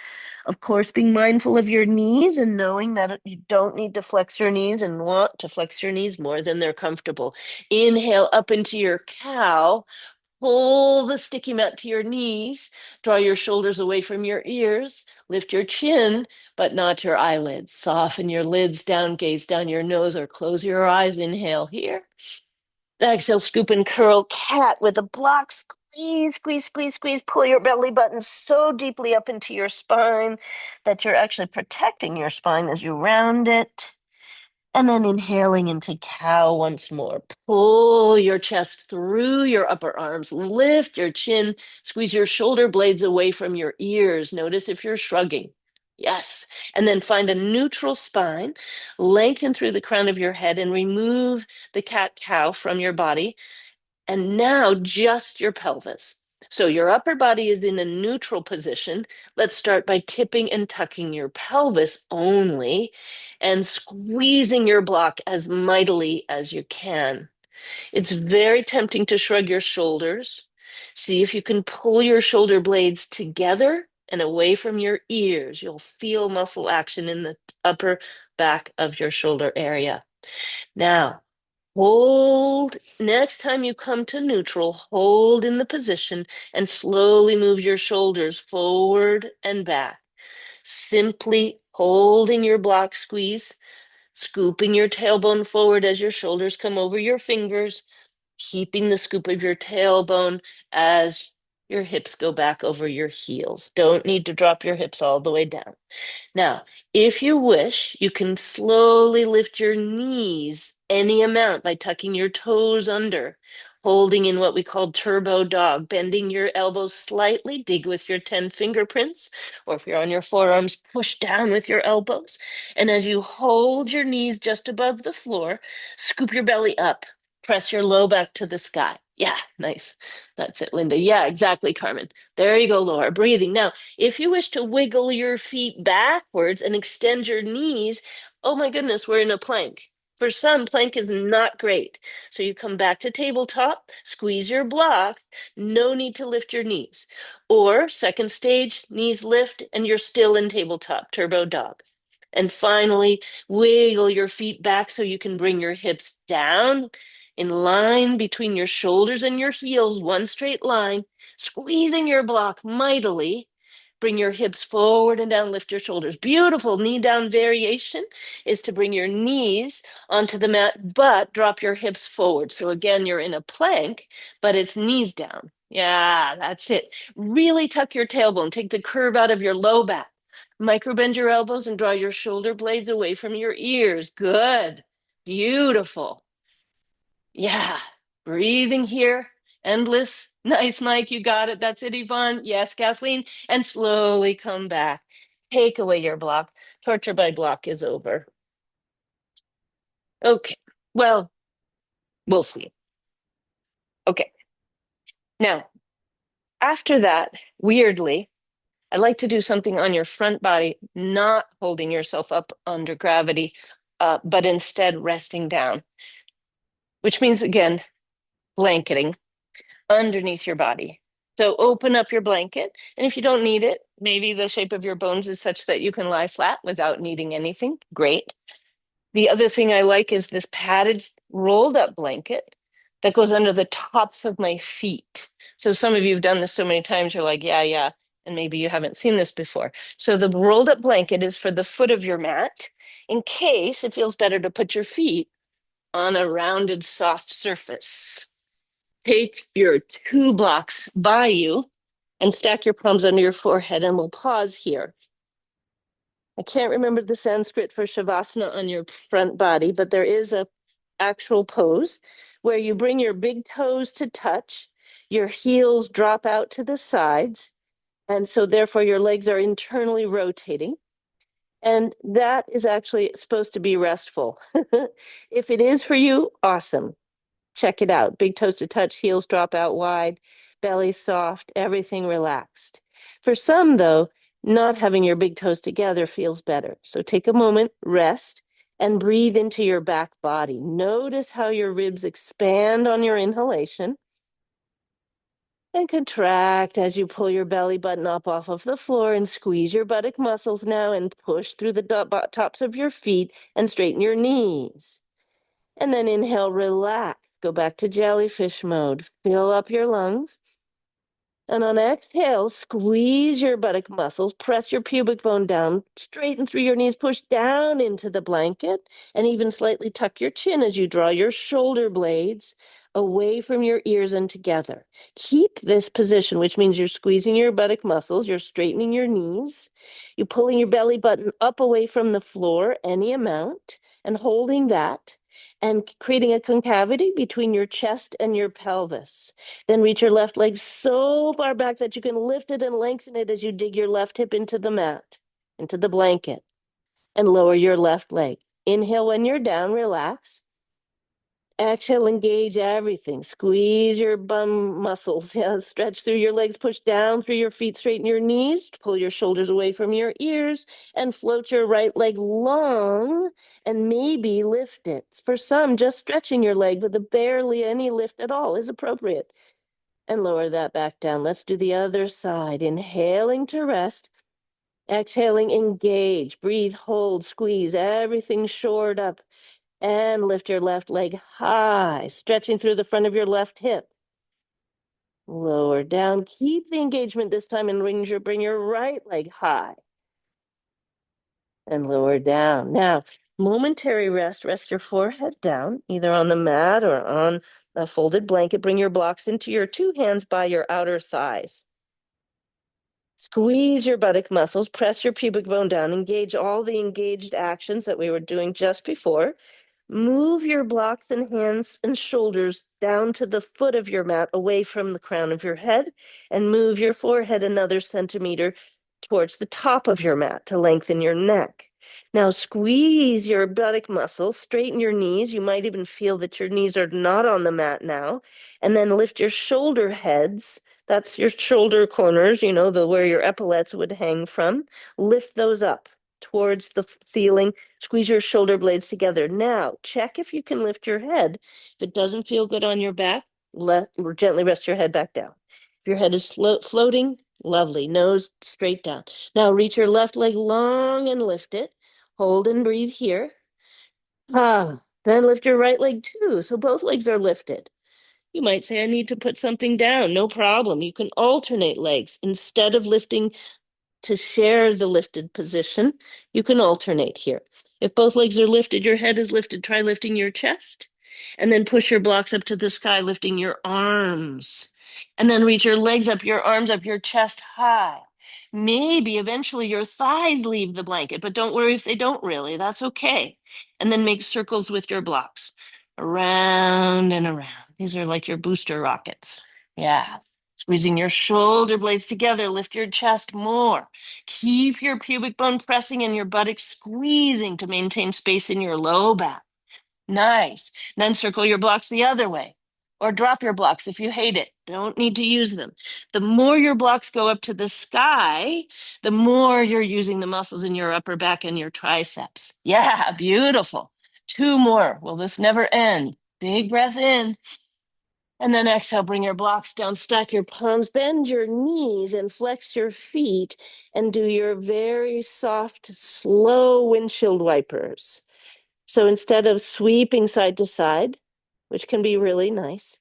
Of course, being mindful of your knees and knowing that you don't need to flex your knees and want to flex your knees more than they're comfortable. Inhale up into your cow. pull the sticky mat to your knees, draw your shoulders away from your ears, lift your chin, but not your eyelids. Soften your lids down, gaze down your nose, or close your eyes. Inhale here. Exhale, scoop and curl cat with a block. Squeeze, squeeze, squeeze, squeeze. Pull your belly button so deeply up into your spine that you're actually protecting your spine as you round it. And then inhaling into cow once more. Pull your chest through your upper arms. Lift your chin. Squeeze your shoulder blades away from your ears. Notice if you're shrugging. Yes. And then find a neutral spine. Lengthen through the crown of your head and remove the cat-cow from your body. And now just your pelvis. So your upper body is in a neutral position. Let's start by tipping and tucking your pelvis only and squeezing your block as mightily as you can. It's very tempting to shrug your shoulders. See if you can pull your shoulder blades together and away from your ears. You'll feel muscle action in the upper back of your shoulder area. Now, hold. Next time you come to neutral, hold in the position and slowly move your shoulders forward and back. Simply holding your block squeeze, scooping your tailbone forward as your shoulders come over your fingers, keeping the scoop of your tailbone as your hips go back over your heels. Don't need to drop your hips all the way down. Now, if you wish, you can slowly lift your knees any amount by tucking your toes under, holding in what we call turbo dog, bending your elbows slightly, dig with your 10 fingerprints, or if you're on your forearms, push down with your elbows. And as you hold your knees just above the floor, scoop your belly up, press your low back to the sky. Yeah, nice. That's it, Linda. Yeah, exactly, Carmen. There you go, Laura. Breathing. Now, if you wish to wiggle your feet backwards and extend your knees, oh my goodness, we're in a plank. For some, plank is not great. So you come back to tabletop, squeeze your block, no need to lift your knees. Or second stage, knees lift, and you're still in tabletop, turbo dog. And finally, wiggle your feet back so you can bring your hips down in line between your shoulders and your heels, one straight line, squeezing your block mightily. Bring your hips forward and down, lift your shoulders. Beautiful knee down variation is to bring your knees onto the mat, but drop your hips forward. So again, you're in a plank, but it's knees down. Yeah, that's it. Really tuck your tailbone. Take the curve out of your low back. Micro bend your elbows and draw your shoulder blades away from your ears. Good. Beautiful. Yeah, breathing here, endless. Nice, Mike, you got it. That's it, Yvonne. Yes, Kathleen. And slowly come back. Take away your block. Torture by block is over. Okay, well, we'll see. Okay, now, after that, weirdly, I'd like to do something on your front body, not holding yourself up under gravity, but instead resting down, which means, again, blanketing underneath your body. So open up your blanket, and if you don't need it, maybe the shape of your bones is such that you can lie flat without needing anything. Great. The other thing I like is this padded rolled up blanket that goes under the tops of my feet. So some of you have done this so many times, you're like, yeah, yeah, and maybe you haven't seen this before. So the rolled up blanket is for the foot of your mat in case it feels better to put your feet on a rounded, soft surface. Take your 2 blocks by you and stack your palms under your forehead, and we'll pause here. I can't remember the Sanskrit for Shavasana on your front body, but there is a actual pose where you bring your big toes to touch, your heels drop out to the sides, and so therefore your legs are internally rotating. And that is actually supposed to be restful. If it is for you, awesome. Check it out. Big toes to touch, heels drop out wide, belly soft, everything relaxed. For some, though, not having your big toes together feels better. So take a moment, rest, and breathe into your back body. Notice how your ribs expand on your inhalation and contract as you pull your belly button up off of the floor and squeeze your buttock muscles now and push through the tops of your feet and straighten your knees. And then inhale, relax. go back to jellyfish mode. Fill up your lungs. And on exhale, squeeze your buttock muscles, press your pubic bone down, straighten through your knees, push down into the blanket, and even slightly tuck your chin as you draw your shoulder blades away from your ears and together. Keep this position, which means you're squeezing your buttock muscles, you're straightening your knees, you're pulling your belly button up away from the floor, any amount, and holding that, and creating a concavity between your chest and your pelvis. Then reach your left leg so far back that you can lift it and lengthen it as you dig your left hip into the mat, into the blanket, and lower your left leg. Inhale when you're down, relax. Exhale, engage everything. Squeeze your bum muscles. Yeah, stretch through your legs, push down through your feet, straighten your knees, pull your shoulders away from your ears, and float your right leg long and maybe lift it. For some, just stretching your leg with barely any lift at all is appropriate. And lower that back down. Let's do the other side. Inhaling to rest. Exhaling, engage. Breathe, hold, squeeze. Everything shored up. And lift your left leg high, stretching through the front of your left hip. Lower down. Keep the engagement this time and bring your right leg high. And lower down. Now, momentary rest. Rest your forehead down, either on the mat or on a folded blanket. Bring your blocks into your two hands by your outer thighs. Squeeze your buttock muscles, press your pubic bone down, engage all the engaged actions that we were doing just before. Move your blocks and hands and shoulders down to the foot of your mat, away from the crown of your head, and move your forehead another centimeter towards the top of your mat to lengthen your neck. Now squeeze your buttock muscles, straighten your knees. You might even feel that your knees are not on the mat now. And then lift your shoulder heads. That's your shoulder corners, you know, where your epaulets would hang from. Lift those up towards the ceiling. Squeeze your shoulder blades together. Now, check if you can lift your head. If it doesn't feel good on your back, gently rest your head back down. If your head is floating, lovely. Nose straight down. Now, reach your left leg long and lift it. Hold and breathe here. Then lift your right leg too, so both legs are lifted. You might say, I need to put something down. No problem. You can alternate legs. Instead of lifting to share the lifted position, you can alternate here. If both legs are lifted, your head is lifted, try lifting your chest. And then push your blocks up to the sky, lifting your arms. And then reach your legs up, your arms up, your chest high. Maybe eventually your thighs leave the blanket, but don't worry if they don't really. That's okay. And then make circles with your blocks around and around. These are like your booster rockets. Yeah. Squeezing your shoulder blades together, lift your chest more. Keep your pubic bone pressing and your buttocks squeezing to maintain space in your low back. Nice. Then circle your blocks the other way. Or drop your blocks if you hate it. Don't need to use them. The more your blocks go up to the sky, the more you're using the muscles in your upper back and your triceps. Yeah, beautiful. Two more. Will this never end? Big breath in. And then exhale, bring your blocks down, stack your palms, bend your knees and flex your feet and do your very soft, slow windshield wipers. So instead of sweeping side to side, which can be really nice,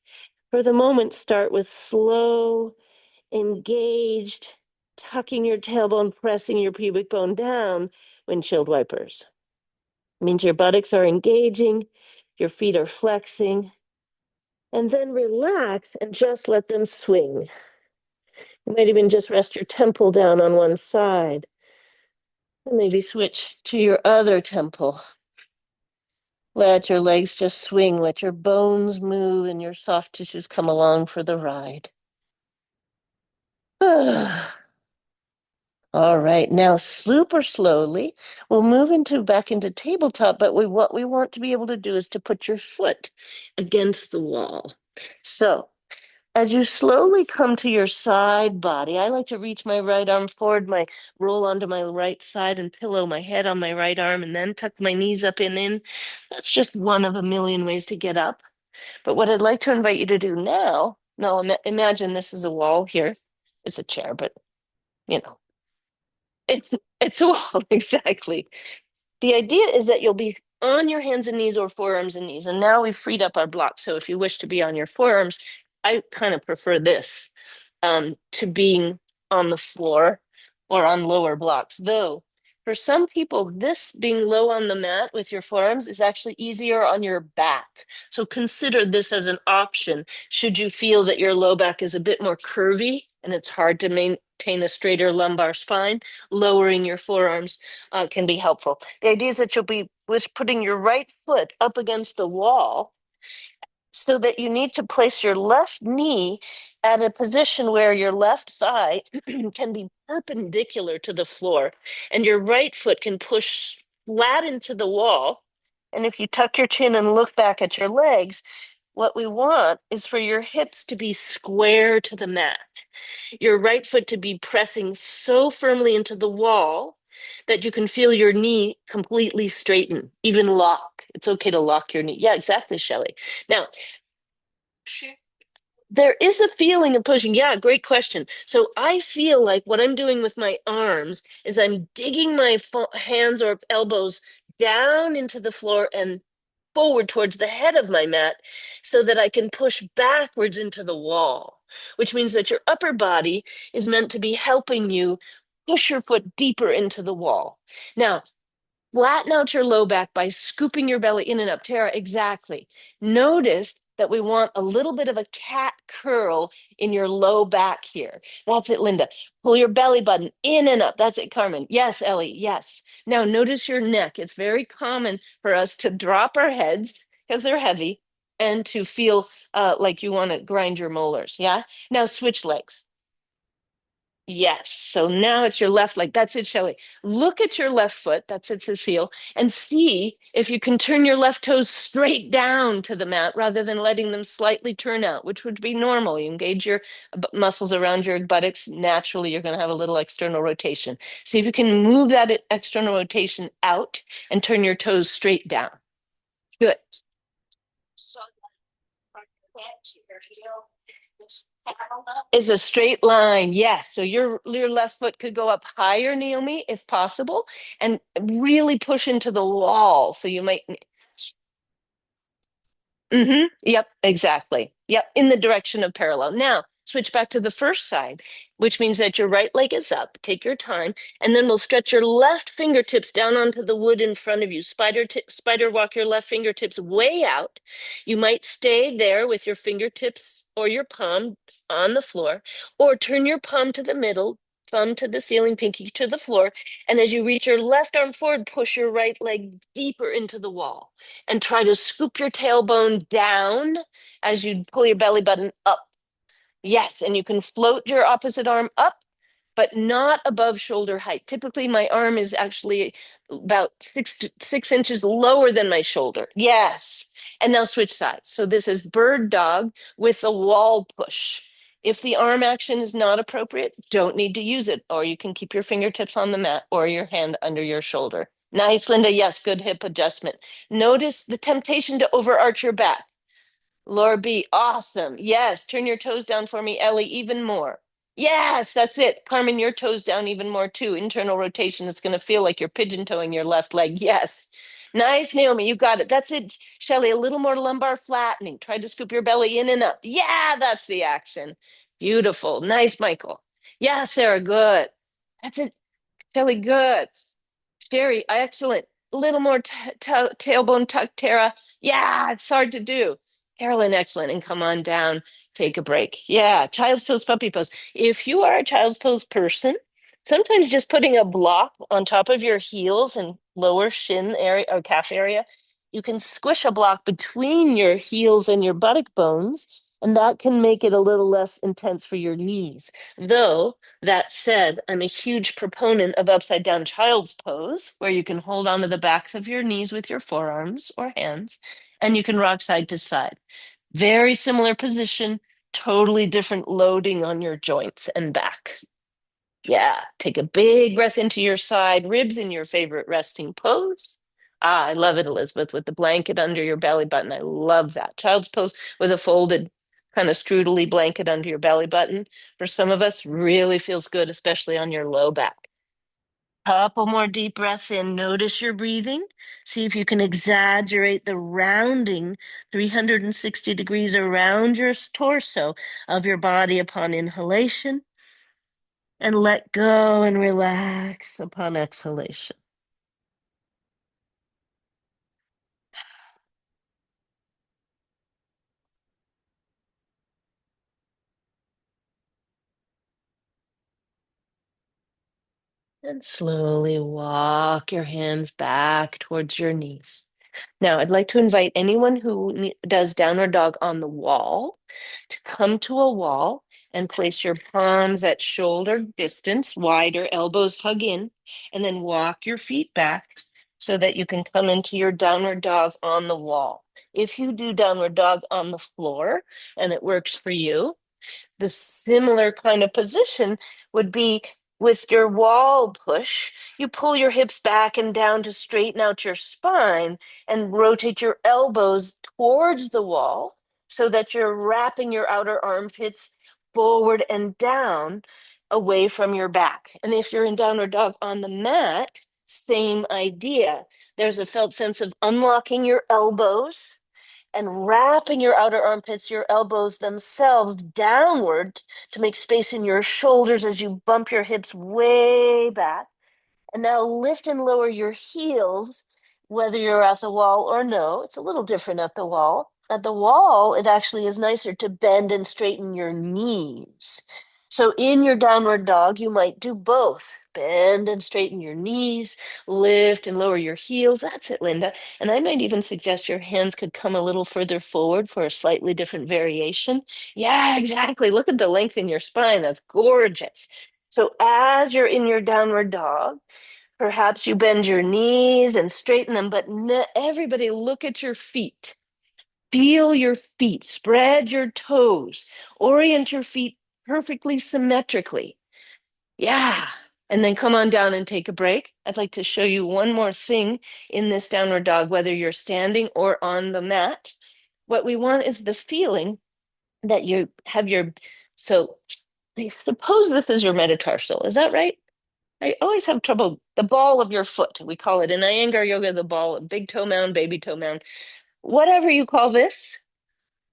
for the moment, start with slow, engaged, tucking your tailbone, pressing your pubic bone down, windshield wipers. It means your buttocks are engaging, your feet are flexing, and then relax and just let them swing. You might even just rest your temple down on one side, and maybe switch to your other temple. Let your legs just swing. Let your bones move and your soft tissues come along for the ride. All right, now super slowly, we'll move back into tabletop, but what we want to be able to do is to put your foot against the wall. So as you slowly come to your side body, I like to reach my right arm forward, roll onto my right side and pillow my head on my right arm and then tuck my knees up and in. That's just one of a million ways to get up. But what I'd like to invite you to do now, imagine this is a wall here. It's a chair, but you know, it's it's a wall, exactly. The idea is that you'll be on your hands and knees or forearms and knees. And now we've freed up our blocks. So if you wish to be on your forearms, I kind of prefer this to being on the floor or on lower blocks. Though for some people, this being low on the mat with your forearms is actually easier on your back. So consider this as an option should you feel that your low back is a bit more curvy and it's hard to maintain a straighter lumbar spine. Lowering your forearms can be helpful. The idea is that you'll be with putting your right foot up against the wall so that you need to place your left knee at a position where your left thigh can be perpendicular to the floor and your right foot can push flat into the wall. And if you tuck your chin and look back at your legs, what we want is for your hips to be square to the mat, your right foot to be pressing so firmly into the wall that you can feel your knee completely straighten, even lock. It's okay to lock your knee. Yeah, exactly, Shelley. Now, there is a feeling of pushing. Yeah, great question. So I feel like what I'm doing with my arms is I'm digging my hands or elbows down into the floor and forward towards the head of my mat so that I can push backwards into the wall, which means that your upper body is meant to be helping you push your foot deeper into the wall. Now, flatten out your low back by scooping your belly in and up. Tara, exactly. Notice that we want a little bit of a cat curl in your low back here. That's it, Linda. Pull your belly button in and up. That's it, Carmen. Yes, Ellie. Yes. Now notice your neck. It's very common for us to drop our heads because they're heavy and to feel like you want to grind your molars. Yeah. Now switch legs. Yes. So now it's your left leg. That's it, Shelley. Look at your left foot. That's it, Cecile. And see if you can turn your left toes straight down to the mat rather than letting them slightly turn out, which would be normal. You engage your muscles around your buttocks. Naturally, you're going to have a little external rotation. See if you can move that external rotation out and turn your toes straight down. Good. Is a straight line. Yes. So your left foot could go up higher, Naomi, if possible, and really push into the wall. So you might Yep, exactly. Yep, in the direction of parallel. Now, switch back to the first side, which means that your right leg is up. Take your time, and then we'll stretch your left fingertips down onto the wood in front of you. Spider walk your left fingertips way out. You might stay there with your fingertips or your palm on the floor, or turn your palm to the middle, thumb to the ceiling, pinky to the floor. And as you reach your left arm forward, push your right leg deeper into the wall and try to scoop your tailbone down as you pull your belly button up. Yes, and you can float your opposite arm up, but not above shoulder height. Typically, my arm is actually about 6 inches lower than my shoulder. Yes. And now switch sides. So this is bird dog with a wall push. If the arm action is not appropriate, don't need to use it, or you can keep your fingertips on the mat or your hand under your shoulder. Nice, Linda. Yes, good hip adjustment. Notice the temptation to overarch your back. Laura B, awesome. Yes, turn your toes down for me, Ellie, even more. Yes, that's it. Carmen, your toes down even more too. Internal rotation. It's going to feel like you're pigeon toeing your left leg. Yes. Nice, Naomi, you got it. That's it. Shelley, a little more lumbar flattening. Try to scoop your belly in and up. Yeah, that's the action. Beautiful. Nice, Michael. Yeah, Sarah, good. That's it. Shelley, good. Sherry, excellent. A little more tailbone tuck, Tara. Yeah, it's hard to do. Carolyn, excellent. And come on down, take a break. Yeah, child's pose, puppy pose. If you are a child's pose person, sometimes just putting a block on top of your heels and lower shin area or calf area, you can squish a block between your heels and your buttock bones, and that can make it a little less intense for your knees. Though, that said, I'm a huge proponent of upside down child's pose, where you can hold onto the backs of your knees with your forearms or hands, and you can rock side to side. Very similar position, totally different loading on your joints and back. Yeah, take a big breath into your side ribs in your favorite resting pose. Ah, I love it, Elizabeth, with the blanket under your belly button. I love that. Child's pose with a folded kind of strudely blanket under your belly button. For some of us, really feels good, especially on your low back. Couple more deep breaths in. Notice your breathing. See if you can exaggerate the rounding 360 degrees around your torso of your body upon inhalation. And let go and relax upon exhalation. And slowly walk your hands back towards your knees. Now, I'd like to invite anyone who does downward dog on the wall to come to a wall and place your palms at shoulder distance, wider, elbows hug in, and then walk your feet back so that you can come into your downward dog on the wall. If you do downward dog on the floor and it works for you, the similar kind of position would be with your wall push. You pull your hips back and down to straighten out your spine and rotate your elbows towards the wall so that you're wrapping your outer armpits forward and down away from your back. And if you're in downward dog on the mat, same idea. There's a felt sense of unlocking your elbows and wrapping your outer armpits, your elbows themselves downward to make space in your shoulders as you bump your hips way back. And now lift and lower your heels, whether you're at the wall or no. It's a little different at the wall. At the wall, it actually is nicer to bend and straighten your knees. So in your downward dog, you might do both. Bend and straighten your knees, lift and lower your heels. That's it, Linda. And I might even suggest your hands could come a little further forward for a slightly different variation. Yeah, exactly. Look at the length in your spine. That's gorgeous. So as you're in your downward dog, perhaps you bend your knees and straighten them, but everybody look at your feet. Feel your feet, spread your toes, orient your feet perfectly symmetrically. Yeah. And then come on down and take a break. I'd like to show you one more thing in this downward dog, whether you're standing or on the mat. What we want is the feeling that you have so I suppose this is your metatarsal. Is that right? I always have trouble. The ball of your foot, we call it in Iyengar yoga, the ball, big toe mound, baby toe mound, whatever you call this.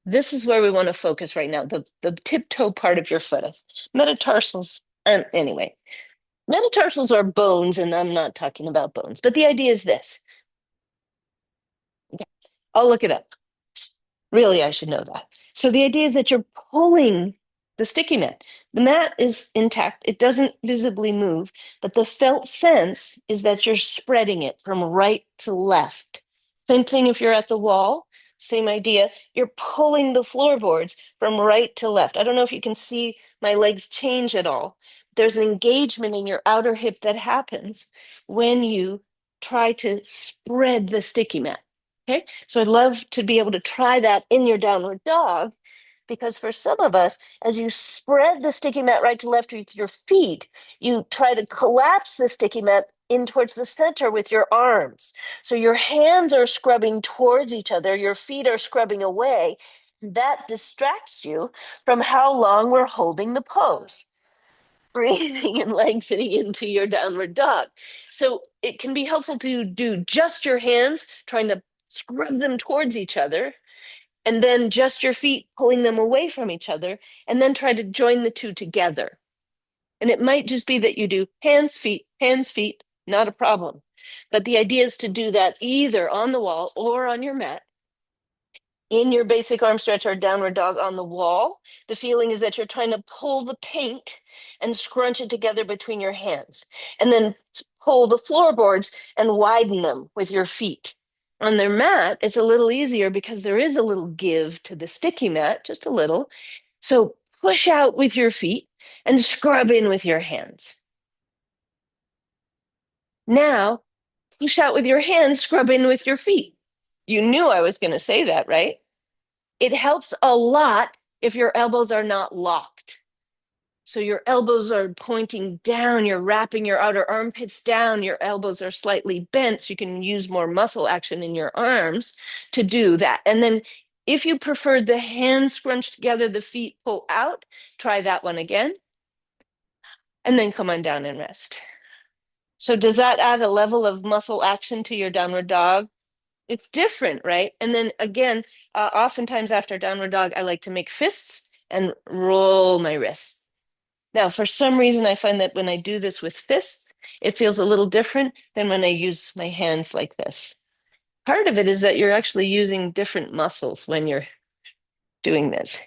This is where we want to focus right now, the tip toe part of your foot. Metatarsals, anyway, metatarsals are bones, and I'm not talking about bones, but the idea is this. Okay, I'll look it up. Really, I should know that. So the idea is that you're pulling the sticky mat. The mat is intact, it doesn't visibly move, but the felt sense is that you're spreading it from right to left. Same thing if you're at the wall, same idea. You're pulling the floorboards from right to left. I don't know if you can see my legs change at all. There's an engagement in your outer hip that happens when you try to spread the sticky mat. Okay, so I'd love to be able to try that in your downward dog, because for some of us, as you spread the sticky mat right to left with your feet, you try to collapse the sticky mat in towards the center with your arms. So your hands are scrubbing towards each other, your feet are scrubbing away. That distracts you from how long we're holding the pose. Breathing and lengthening into your downward dog. So it can be helpful to do just your hands, trying to scrub them towards each other, and then just your feet pulling them away from each other, and then try to join the two together. And it might just be that you do hands, feet, not a problem. But the idea is to do that either on the wall or on your mat. In your basic arm stretch or downward dog on the wall, the feeling is that you're trying to pull the paint and scrunch it together between your hands, and then pull the floorboards and widen them with your feet. On their mat, it's a little easier because there is a little give to the sticky mat, just a little. So push out with your feet and scrub in with your hands. Now, push out with your hands, scrub in with your feet. You knew I was going to say that, right? It helps a lot if your elbows are not locked. So your elbows are pointing down, you're wrapping your outer armpits down, your elbows are slightly bent, so you can use more muscle action in your arms to do that. And then if you prefer the hands scrunched together, the feet pull out, try that one again. And then come on down and rest. So does that add a level of muscle action to your downward dog? It's different, right? And then again, oftentimes after downward dog, I like to make fists and roll my wrists. Now, for some reason, I find that when I do this with fists, it feels a little different than when I use my hands like this. Part of it is that you're actually using different muscles when you're doing this.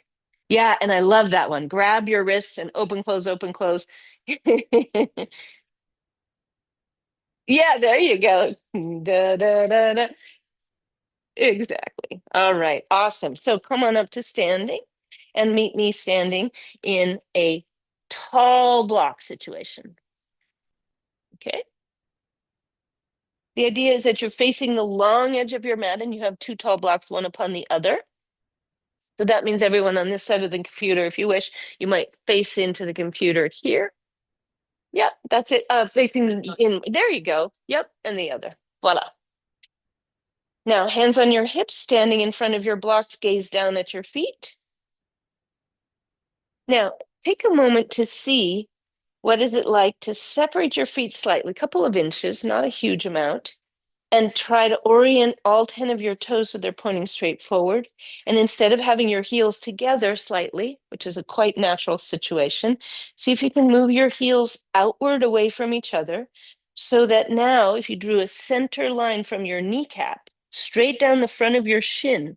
Yeah, and I love that one. Grab your wrists and open, close, open, close. Yeah, there you go. Da, da, da, da. Exactly. All right. Awesome. So come on up to standing and meet me standing in a tall block situation. Okay. The idea is that you're facing the long edge of your mat and you have two tall blocks, one upon the other. So that means everyone on this side of the computer, if you wish, you might face into the computer here. Yep, that's it. Facing in, there you go. Yep, and the other. Voila. Now, hands on your hips, standing in front of your block, gaze down at your feet. Now, take a moment to see what is it like to separate your feet slightly, a couple of inches, not a huge amount, and try to orient all 10 of your toes so they're pointing straight forward. And instead of having your heels together slightly, which is a quite natural situation, see if you can move your heels outward away from each other so that now, if you drew a center line from your kneecap straight down the front of your shin,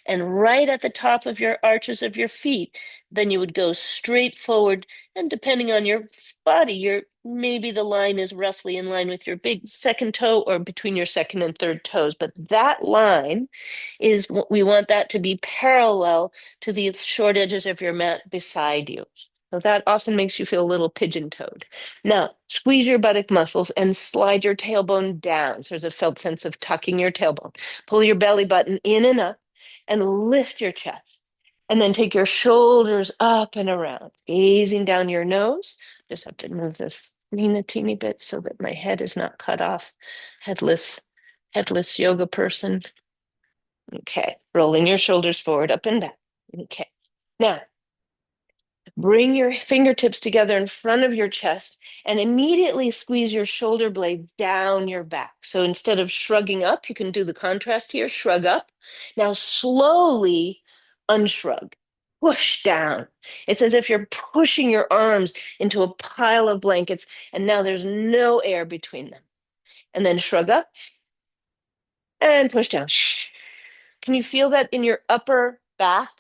and right at the top of your arches of your feet, then you would go straight forward. And depending on your body, your maybe the line is roughly in line with your big second toe or between your second and third toes. But that line is what we want that to be parallel to the short edges of your mat beside you. So that often makes you feel a little pigeon-toed. Now, squeeze your buttock muscles and slide your tailbone down. So there's a felt sense of tucking your tailbone. Pull your belly button in and up and lift your chest. And then take your shoulders up and around, gazing down your nose. Just have to move this screen a teeny bit so that my head is not cut off. Headless yoga person. Okay, rolling your shoulders forward, up and back. Okay. Now, bring your fingertips together in front of your chest and immediately squeeze your shoulder blades down your back. So instead of shrugging up, you can do the contrast here, shrug up. Now slowly unshrug, push down. It's as if you're pushing your arms into a pile of blankets and now there's no air between them. And then shrug up and push down. Can you feel that in your upper back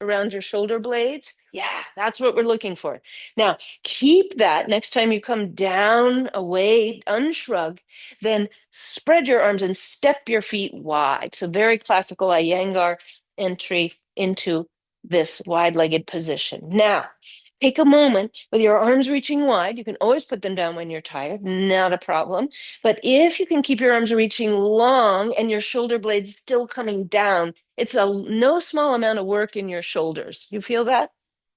around your shoulder blades? Yeah, that's what we're looking for. Now, keep that next time you come down, away, unshrug, then spread your arms and step your feet wide. So, very classical Iyengar entry into this wide-legged position. Now, take a moment with your arms reaching wide. You can always put them down when you're tired, not a problem. But if you can keep your arms reaching long and your shoulder blades still coming down, it's a no small amount of work in your shoulders. You feel that?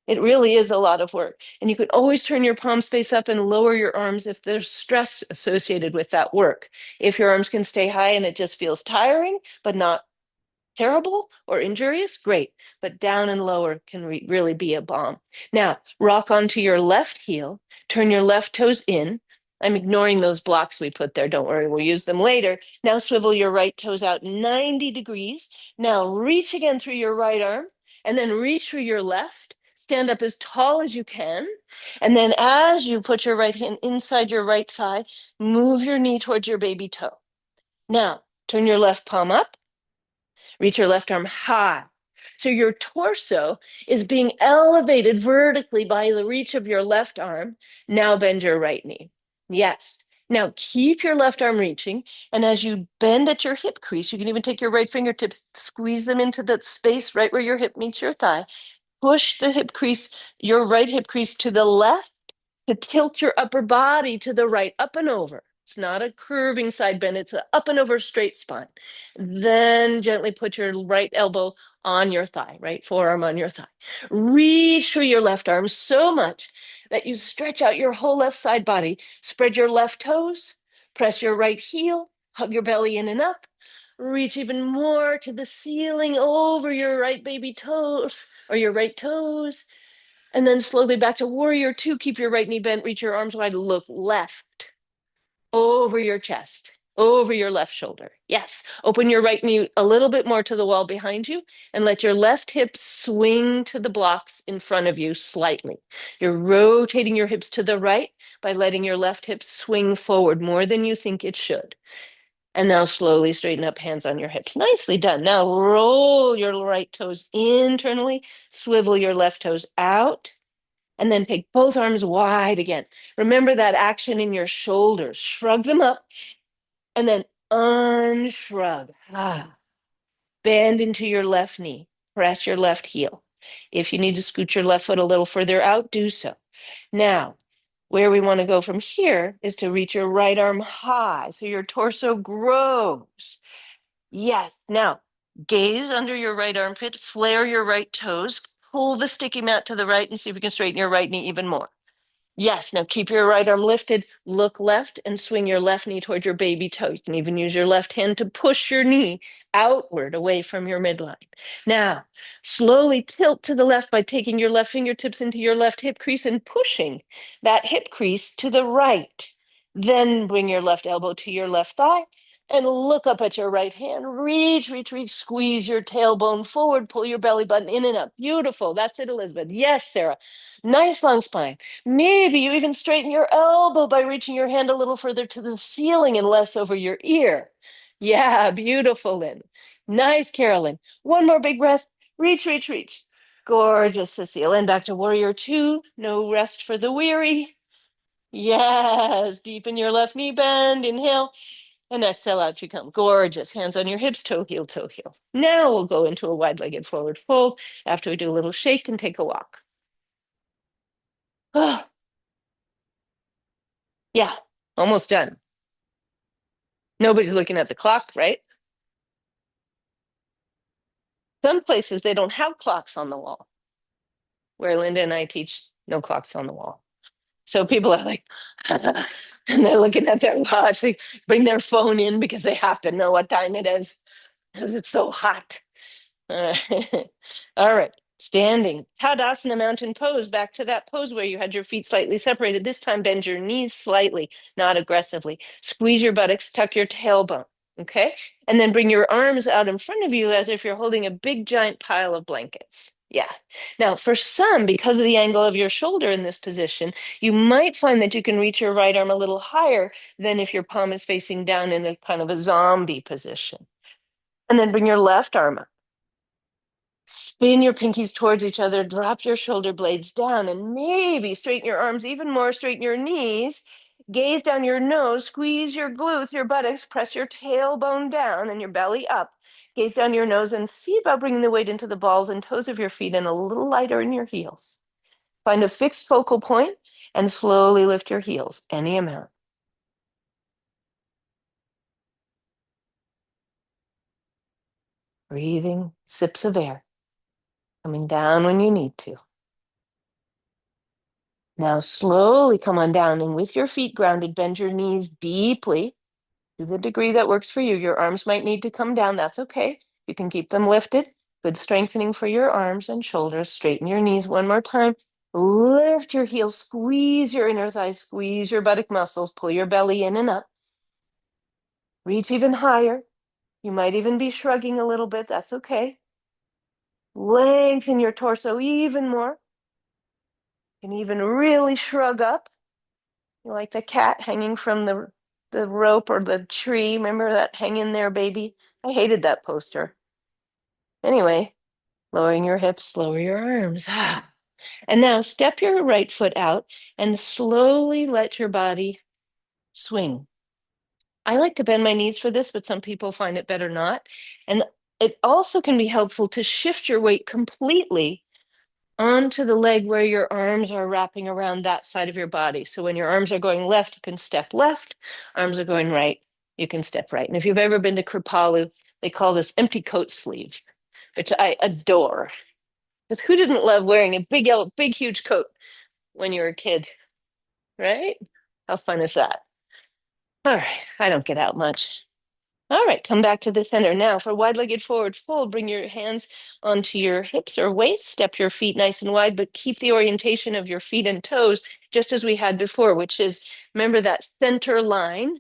It really is a lot of work. And you could always turn your palm space up and lower your arms if there's stress associated with that work. If your arms can stay high and it just feels tiring, but not terrible or injurious, great. But down and lower can really be a bomb. Now, rock onto your left heel, turn your left toes in. I'm ignoring those blocks we put there. Don't worry, we'll use them later. Now swivel your right toes out 90 degrees. Now reach again through your right arm and then reach through your left. Stand up as tall as you can. And then as you put your right hand inside your right thigh, move your knee towards your baby toe. Now, turn your left palm up. Reach your left arm high. So your torso is being elevated vertically by the reach of your left arm. Now bend your right knee. Yes. Now keep your left arm reaching. And as you bend at your hip crease, you can even take your right fingertips, squeeze them into that space right where your hip meets your thigh. Push the hip crease, your right hip crease to the left to tilt your upper body to the right, up and over. It's not a curving side bend, it's an up and over straight spine. Then gently put your right elbow on your thigh, right forearm on your thigh. Reach through your left arm so much that you stretch out your whole left side body. Spread your left toes, press your right heel, hug your belly in and up. Reach even more to the ceiling over your right baby toes or your right toes. And then slowly back to warrior two. Keep your right knee bent, reach your arms wide, look left. over your chest, over your left shoulder. Yes. Open your right knee a little bit more to the wall behind you and let your left hip swing to the blocks in front of you slightly. You're rotating your hips to the right by letting your left hip swing forward more than you think it should. And now slowly straighten up, hands on your hips. Nicely done. Now roll your right toes internally, swivel your left toes out, and then take both arms wide again. Remember that action in your shoulders. Shrug them up and then unshrug. Bend into your left knee. Press your left heel. If you need to scoot your left foot a little further out, do so. Now, where we want to go from here is to reach your right arm high so your torso grows. Yes. Now, gaze under your right armpit, flare your right toes, pull the sticky mat to the right and see if you can straighten your right knee even more. Yes, now keep your right arm lifted, look left, and swing your left knee toward your baby toe. You can even use your left hand to push your knee outward away from your midline. Now, slowly tilt to the left by taking your left fingertips into your left hip crease and pushing that hip crease to the right. Then bring your left elbow to your left thigh and look up at your right hand. Reach, reach, reach, squeeze your tailbone forward, pull your belly button in and up. Beautiful. That's it, Elizabeth. Yes, Sarah. Nice long spine. Maybe you even straighten your elbow by reaching your hand a little further to the ceiling and less over your ear. Yeah, beautiful, Lynn. Nice, Carolyn. One more big breath. Reach, reach, reach. Gorgeous, Cecile. And back to warrior two. No rest for the weary. Yes, deepen your left knee bend. Inhale. And exhale, out you come. Gorgeous. Hands on your hips, toe heel, toe heel. Now we'll go into a wide-legged forward fold after we do a little shake and take a walk. Oh, yeah, almost done. Nobody's looking at the clock, right? Some places they don't have clocks on the wall, where Linda and I teach no clocks on the wall. So people are like, and they're looking at their watch. They bring their phone in because they have to know what time it is because it's so hot. Uh, All right. Standing. Tadasana mountain pose. Back to that pose where you had your feet slightly separated. This time, bend your knees slightly, not aggressively. Squeeze your buttocks, tuck your tailbone. Okay. And then bring your arms out in front of you as if you're holding a big giant pile of blankets. Yeah. Now, for some, because of the angle of your shoulder in this position, you might find that you can reach your right arm a little higher than if your palm is facing down in a kind of a zombie position. And then bring your left arm up. Spin your pinkies towards each other, drop your shoulder blades down, and maybe straighten your arms even more, straighten your knees, gaze down your nose, squeeze your glutes, your buttocks, press your tailbone down and your belly up. Gaze down your nose and see about bringing the weight into the balls and toes of your feet and a little lighter in your heels. Find a fixed focal point and slowly lift your heels, any amount. Breathing, sips of air, coming down when you need to. Now slowly come on down and with your feet grounded, bend your knees deeply to the degree that works for you. Your arms might need to come down. That's okay. You can keep them lifted. Good strengthening for your arms and shoulders. Straighten your knees one more time. Lift your heels, squeeze your inner thighs, squeeze your buttock muscles, pull your belly in and up. Reach even higher. You might even be shrugging a little bit. That's okay. Lengthen your torso even more. You can even really shrug up. You like the cat hanging from the rope or the tree. Remember that hang in there, baby? I hated that poster. Anyway, lowering your hips, lower your arms. And now step your right foot out and slowly let your body swing. I like to bend my knees for this, but some people find it better not. And it also can be helpful to shift your weight completely onto the leg where your arms are wrapping around that side of your body. So when your arms are going left, you can step left. Arms are going right, you can step right. And if you've ever been to Kripalu, they call this empty coat sleeves, which I adore. Because who didn't love wearing a big, yellow, big, huge coat when you were a kid, right? How fun is that? All right, I don't get out much. All right, come back to the center. Now for wide-legged forward fold, bring your hands onto your hips or waist, step your feet nice and wide, but keep the orientation of your feet and toes just as we had before, which is, remember that center line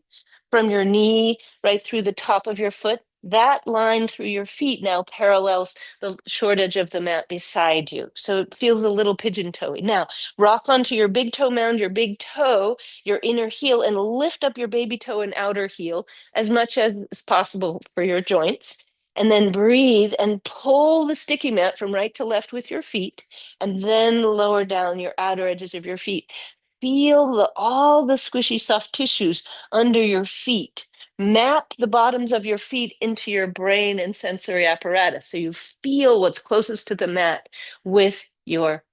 from your knee right through the top of your foot. That line through your feet now parallels the short edge of the mat beside you. So it feels a little pigeon-toey. Now, rock onto your big toe mound, your big toe, your inner heel, and lift up your baby toe and outer heel as much as is possible for your joints. And then breathe and pull the sticky mat from right to left with your feet, and then lower down your outer edges of your feet. Feel all the squishy soft tissues under your feet. Map the bottoms of your feet into your brain and sensory apparatus so you feel what's closest to the mat with your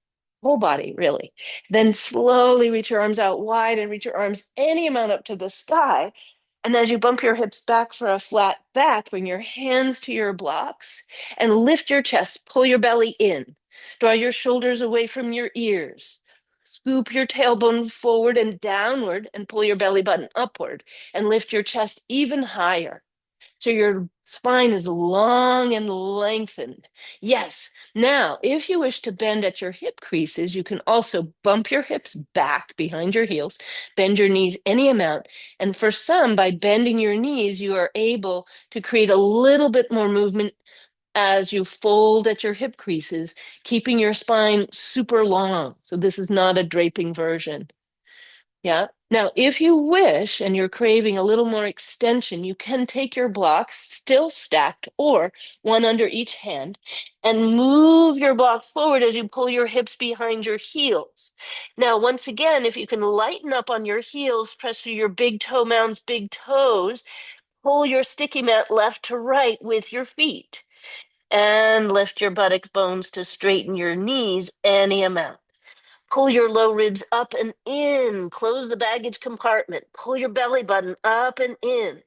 whole body, really. Then slowly reach your arms out wide and reach your arms any amount up to the sky. And as you bump your hips back for a flat back, bring your hands to your blocks and lift your chest, pull your belly in. Draw your shoulders away from your ears. Scoop your tailbone forward and downward and pull your belly button upward and lift your chest even higher. So your spine is long and lengthened. Yes. Now, if you wish to bend at your hip creases, you can also bump your hips back behind your heels, bend your knees any amount. And for some, by bending your knees, you are able to create a little bit more movement as you fold at your hip creases, keeping your spine super long. So this is not a draping version. Yeah. Now, if you wish and you're craving a little more extension, you can take your blocks still stacked or one under each hand and move your blocks forward as you pull your hips behind your heels. Now, once again, if you can lighten up on your heels, press through your big toe mounds, big toes, pull your sticky mat left to right with your feet and lift your buttock bones to straighten your knees any amount. Pull your low ribs up and in. Close the baggage compartment. Pull your belly button up and in.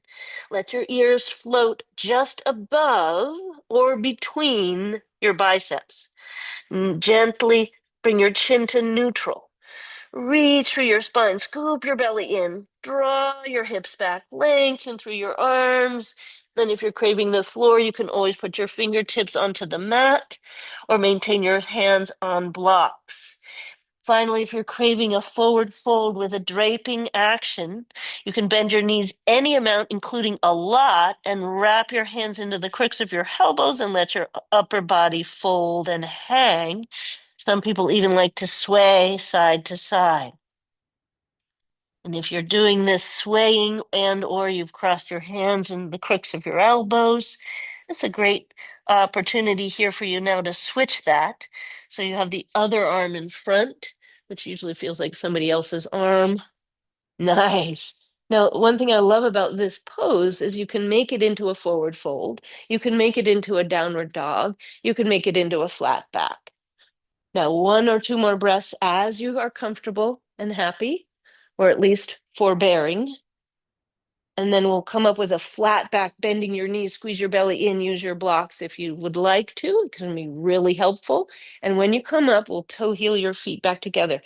Let your ears float just above or between your biceps. Gently bring your chin to neutral. Reach through your spine. Scoop your belly in. Draw your hips back. Lengthen through your arms. Then, if you're craving the floor, you can always put your fingertips onto the mat or maintain your hands on blocks. Finally, if you're craving a forward fold with a draping action, you can bend your knees any amount, including a lot, and wrap your hands into the crooks of your elbows and let your upper body fold and hang. Some people even like to sway side to side. And if you're doing this swaying and or you've crossed your hands in the crooks of your elbows, it's a great opportunity here for you now to switch that. So you have the other arm in front, which usually feels like somebody else's arm. Nice. Now, one thing I love about this pose is you can make it into a forward fold. You can make it into a downward dog. You can make it into a flat back. Now, one or two more breaths as you are comfortable and happy, or at least forbearing. And then we'll come up with a flat back, bending your knees, squeeze your belly in, use your blocks if you would like to. It can be really helpful. And when you come up, we'll toe heel your feet back together.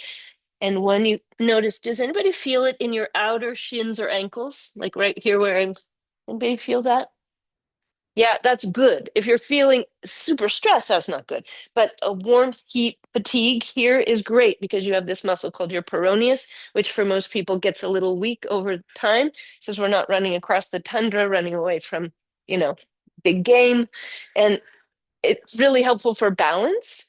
And when you notice, does anybody feel it in your outer shins or ankles? Like right here where anybody feel that? Yeah, that's good. If you're feeling super stressed, that's not good. But a warmth, heat, fatigue here is great because you have this muscle called your peroneus, which for most people gets a little weak over time, since we're not running across the tundra, running away from, you know, big game. And it's really helpful for balance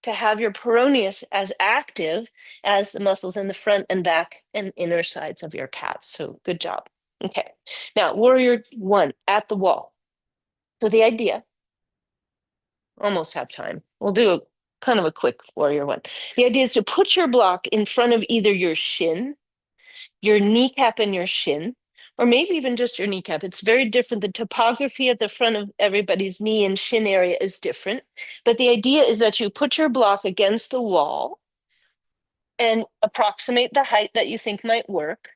to have your peroneus as active as the muscles in the front and back and inner sides of your calves. So good job. Okay. Now, warrior one at the wall. So the idea, almost have time. We'll do a kind of a quick warrior one. The idea is to put your block in front of either your shin, your kneecap and your shin, or maybe even just your kneecap. It's very different. The topography at the front of everybody's knee and shin area is different. But the idea is that you put your block against the wall and approximate the height that you think might work.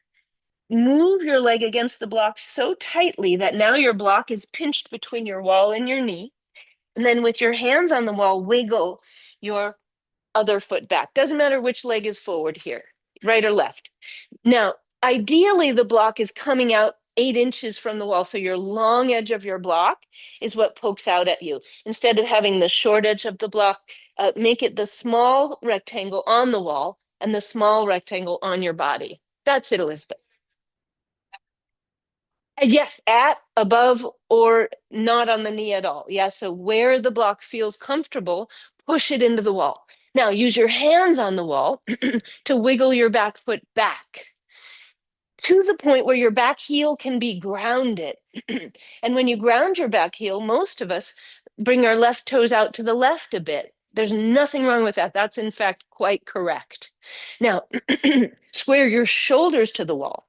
Move your leg against the block so tightly that now your block is pinched between your wall and your knee. And then with your hands on the wall, wiggle your other foot back. Doesn't matter which leg is forward here, right or left. Now, ideally, the block is coming out 8 inches from the wall. So your long edge of your block is what pokes out at you. Instead of having the short edge of the block, make it the small rectangle on the wall and the small rectangle on your body. That's it, Elizabeth. Yes, at, above, or not on the knee at all. Yeah, so where the block feels comfortable, push it into the wall. Now use your hands on the wall to wiggle your back foot back to the point where your back heel can be grounded. And when you ground your back heel, most of us bring our left toes out to the left a bit. There's nothing wrong with that. That's in fact quite correct. Now, square your shoulders to the wall.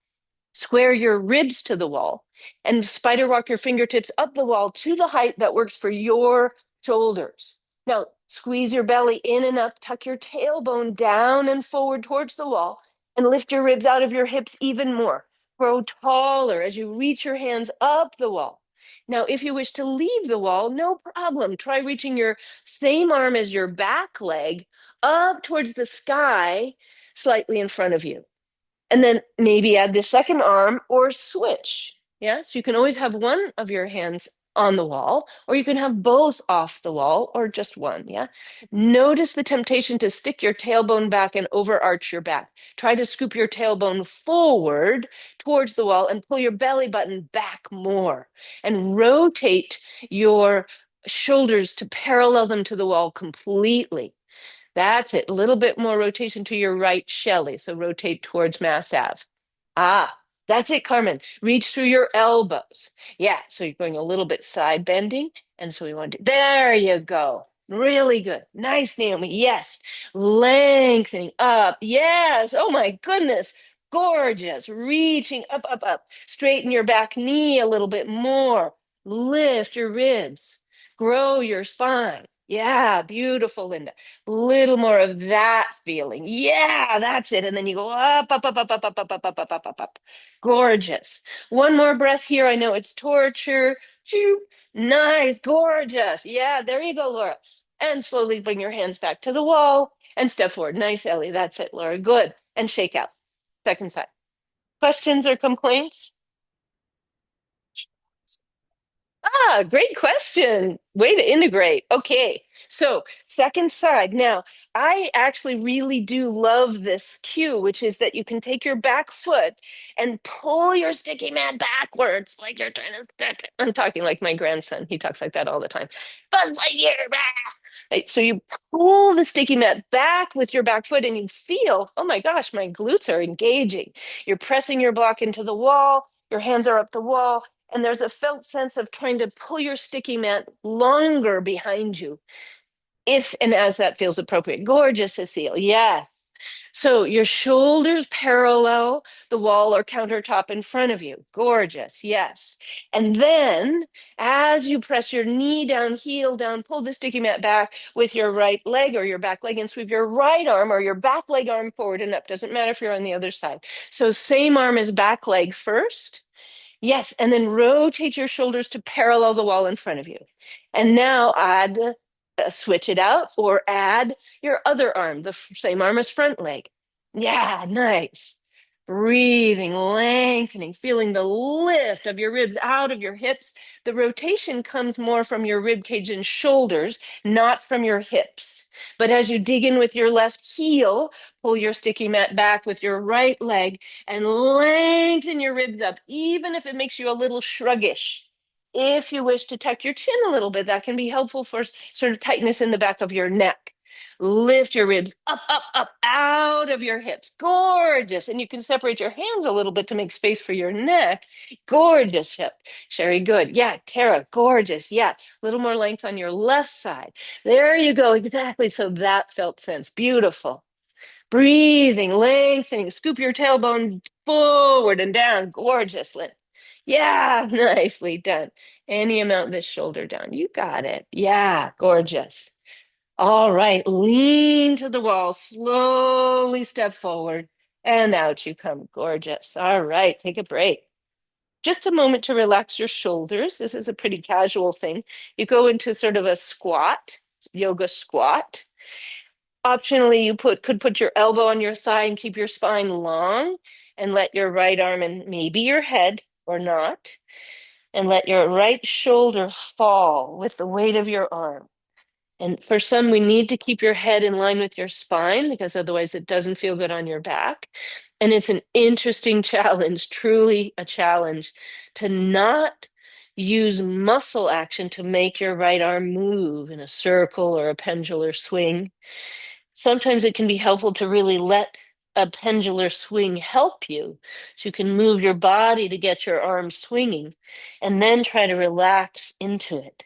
Square your ribs to the wall and spider walk your fingertips up the wall to the height that works for your shoulders. Now, squeeze your belly in and up, tuck your tailbone down and forward towards the wall, and lift your ribs out of your hips even more. Grow taller as you reach your hands up the wall. Now, if you wish to leave the wall, no problem. Try reaching your same arm as your back leg up towards the sky, slightly in front of you. And then maybe add the second arm or switch. Yeah, so you can always have one of your hands on the wall, or you can have both off the wall, or just one. Yeah. Notice the temptation to stick your tailbone back and overarch your back. Try to scoop your tailbone forward towards the wall and pull your belly button back more. And rotate your shoulders to parallel them to the wall completely. That's it. A little bit more rotation to your right, Shelley. So rotate towards Mass Ave. Ah, that's it, Carmen. Reach through your elbows. Yeah, so you're going a little bit side bending. And so we want to, there you go. Really good. Nice, Naomi. Yes. Lengthening up. Yes. Oh my goodness. Gorgeous. Reaching up, up, up. Straighten your back knee a little bit more. Lift your ribs. Grow your spine. Yeah, beautiful, Linda. Little more of that feeling. Yeah, that's it. And then you go up, up, up, up, up, up, up, up, up, up, up, up, up. Gorgeous. One more breath here. I know it's torture. Choo. Nice, gorgeous. Yeah, there you go, Laura. And slowly bring your hands back to the wall and step forward. Nice, Ellie. That's it, Laura. Good. And shake out. Second side. Questions or complaints? Ah, great question. Way to integrate. Okay. So, second side. Now, I actually really do love this cue, which is that you can take your back foot and pull your sticky man backwards, like you're trying to stick it. I'm talking like my grandson. He talks like that all the time. Buzz Lightyear, bah! Right, so you pull the sticky mat back with your back foot and you feel, oh my gosh, my glutes are engaging. You're pressing your block into the wall, your hands are up the wall, and there's a felt sense of trying to pull your sticky mat longer behind you, if and as that feels appropriate. Gorgeous, Cecile. Yes. So your shoulders parallel the wall or countertop in front of you. Gorgeous. Yes. And then as you press your knee down, heel down, pull the sticky mat back with your right leg or your back leg and sweep your right arm or your back leg arm forward and up. Doesn't matter if you're on the other side. So same arm as back leg first. Yes, and then rotate your shoulders to parallel the wall in front of you. And now add, switch it out or add your other arm, the same arm as front leg. Yeah, nice. Breathing, lengthening, feeling the lift of your ribs out of your hips. The rotation comes more from your rib cage and shoulders, not from your hips. But as you dig in with your left heel, pull your sticky mat back with your right leg and lengthen your ribs up, even if it makes you a little shruggish. If you wish to tuck your chin a little bit, that can be helpful for sort of tightness in the back of your neck. Lift your ribs up, up, up, out of your hips. Gorgeous. And you can separate your hands a little bit to make space for your neck. Gorgeous hip. Very good. Yeah, Tara, gorgeous. Yeah, a little more length on your left side. There you go. Exactly. So that felt sense. Beautiful. Breathing, lengthening. Scoop your tailbone forward and down. Gorgeous, Lynn. Yeah, nicely done. Any amount this shoulder down. You got it. Yeah, gorgeous. All right, lean to the wall, slowly step forward, and out you come. Gorgeous. All right, take a break. Just a moment to relax your shoulders. This is a pretty casual thing. You go into sort of a squat, yoga squat. Optionally, you could put your elbow on your thigh and keep your spine long and let your right arm and maybe your head or not, and let your right shoulder fall with the weight of your arm. And for some, we need to keep your head in line with your spine because otherwise it doesn't feel good on your back. And it's an interesting challenge, truly a challenge, to not use muscle action to make your right arm move in a circle or a pendular swing. Sometimes it can be helpful to really let a pendular swing help you so you can move your body to get your arm swinging and then try to relax into it.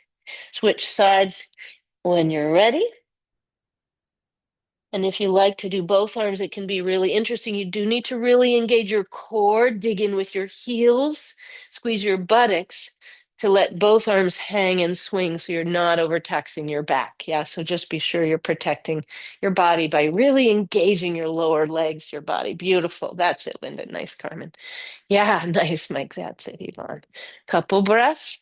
Switch sides when you're ready. And if you like to do both arms, it can be really interesting. You do need to really engage your core, dig in with your heels, squeeze your buttocks to let both arms hang and swing so you're not overtaxing your back. Yeah, so just be sure you're protecting your body by really engaging your lower legs, your body. Beautiful. That's it, Linda. Nice, Carmen. Yeah, nice, Mike. That's it, Yvonne. Couple breaths.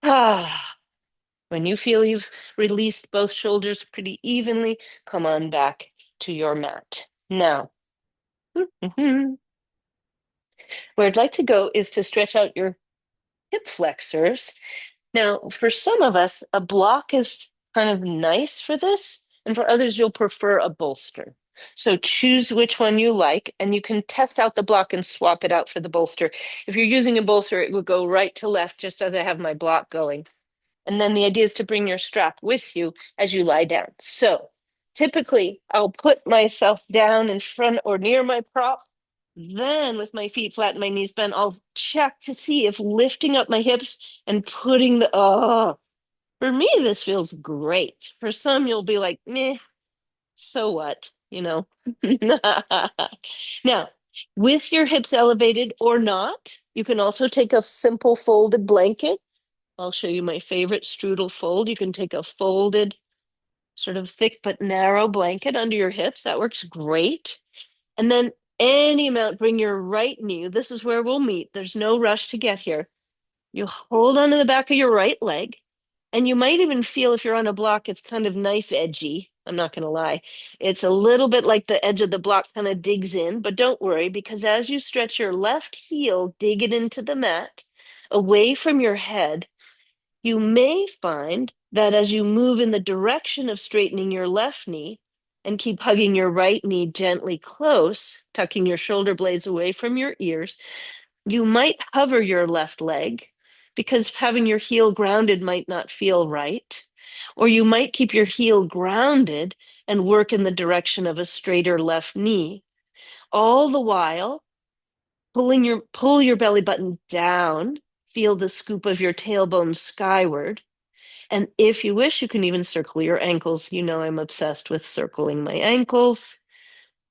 Ah. When you feel you've released both shoulders pretty evenly, come on back to your mat. Now, where I'd like to go is to stretch out your hip flexors. Now, for some of us, a block is kind of nice for this, and for others, you'll prefer a bolster. So choose which one you like, and you can test out the block and swap it out for the bolster. If you're using a bolster, it will go right to left, just as I have my block going. And then the idea is to bring your strap with you as you lie down. So typically, I'll put myself down in front or near my prop. Then, with my feet flat and my knees bent, I'll check to see if lifting up my hips and putting for me, this feels great. For some, you'll be like, meh, so what, you know? Now, with your hips elevated or not, you can also take a simple folded blanket. I'll show you my favorite strudel fold. You can take a folded, sort of thick but narrow blanket under your hips. That works great. And then any amount, bring your right knee. This is where we'll meet. There's no rush to get here. You hold onto the back of your right leg. And you might even feel if you're on a block, it's kind of knife edgy. I'm not going to lie. It's a little bit like the edge of the block kind of digs in, but don't worry because as you stretch your left heel, dig it into the mat away from your head, you may find that as you move in the direction of straightening your left knee and keep hugging your right knee gently close, tucking your shoulder blades away from your ears, you might hover your left leg because having your heel grounded might not feel right. Or you might keep your heel grounded and work in the direction of a straighter left knee. All the while, pull your belly button down, feel the scoop of your tailbone skyward. And if you wish, you can even circle your ankles. You know, I'm obsessed with circling my ankles.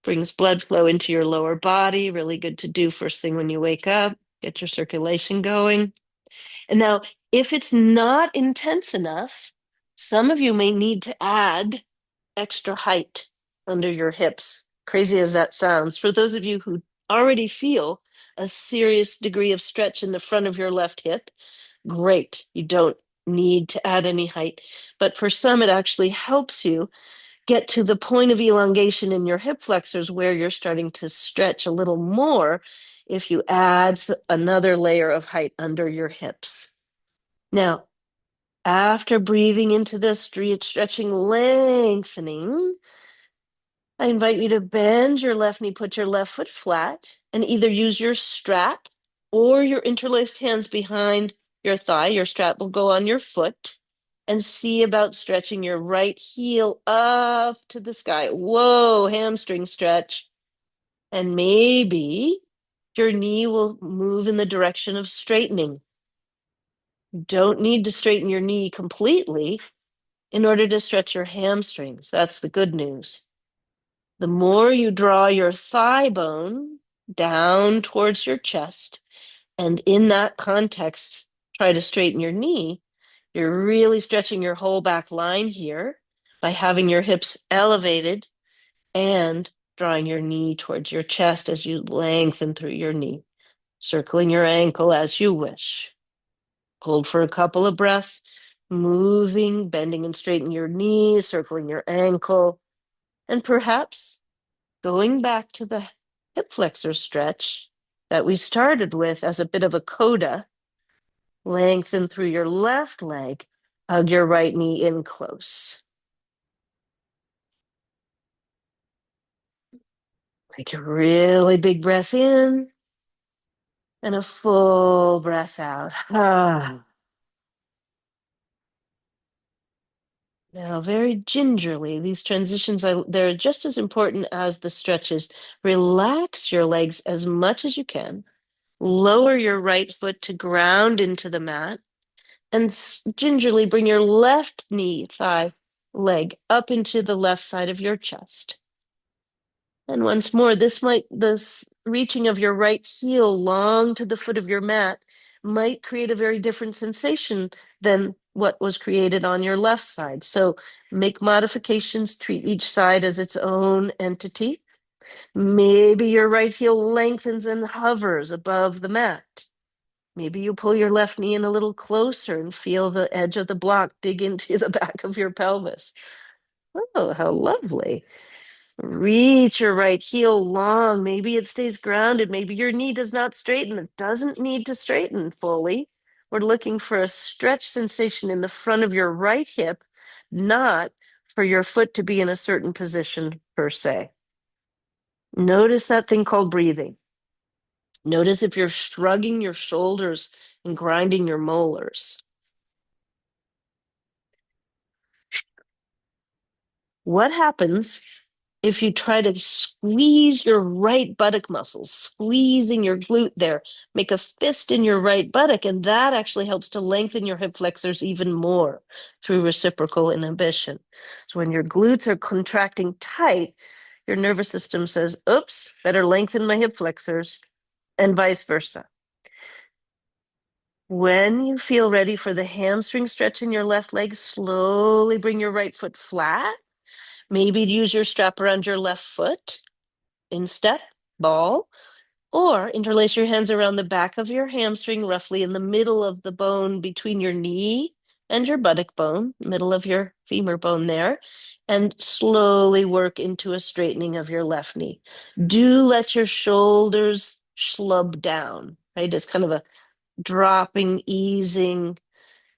Brings blood flow into your lower body. Really good to do first thing when you wake up. Get your circulation going. And now, if it's not intense enough, some of you may need to add extra height under your hips. Crazy as that sounds, for those of you who already feel a serious degree of stretch in the front of your left hip, great. You don't need to add any height. But for some, it actually helps you get to the point of elongation in your hip flexors where you're starting to stretch a little more if you add another layer of height under your hips. Now, after breathing into this, stretching, lengthening, I invite you to bend your left knee, put your left foot flat, and either use your strap or your interlaced hands behind your thigh. Your strap will go on your foot and see about stretching your right heel up to the sky. Whoa, hamstring stretch. And maybe your knee will move in the direction of straightening. You don't need to straighten your knee completely in order to stretch your hamstrings. That's the good news. The more you draw your thigh bone down towards your chest, and in that context, try to straighten your knee, you're really stretching your whole back line here by having your hips elevated and drawing your knee towards your chest as you lengthen through your knee, circling your ankle as you wish. Hold for a couple of breaths, moving, bending and straightening your knees, circling your ankle, and perhaps going back to the hip flexor stretch that we started with as a bit of a coda. Lengthen through your left leg, hug your right knee in close. Take a really big breath in and a full breath out. Now, very gingerly, these transitions, they're just as important as the stretches. Relax your legs as much as you can. Lower your right foot to ground into the mat and gingerly bring your left knee, thigh, leg up into the left side of your chest. And once more, this reaching of your right heel long to the foot of your mat might create a very different sensation than what was created on your left side. So make modifications, treat each side as its own entity. Maybe your right heel lengthens and hovers above the mat. Maybe you pull your left knee in a little closer and feel the edge of the block dig into the back of your pelvis. Oh, how lovely. Reach your right heel long. Maybe it stays grounded. Maybe your knee does not straighten. It doesn't need to straighten fully. We're looking for a stretch sensation in the front of your right hip, not for your foot to be in a certain position per se. Notice that thing called breathing. Notice if you're shrugging your shoulders and grinding your molars. What happens if you try to squeeze your right buttock muscles, squeezing your glute there, make a fist in your right buttock, and that actually helps to lengthen your hip flexors even more through reciprocal inhibition. So when your glutes are contracting tight, your nervous system says, oops, better lengthen my hip flexors, and vice versa. When you feel ready for the hamstring stretch in your left leg, slowly bring your right foot flat. Maybe use your strap around your left foot in step, ball, or interlace your hands around the back of your hamstring, roughly in the middle of the bone between your knee and your buttock bone, middle of your femur bone there, and slowly work into a straightening of your left knee. Do let your shoulders schlub down, right? It's kind of a dropping, easing,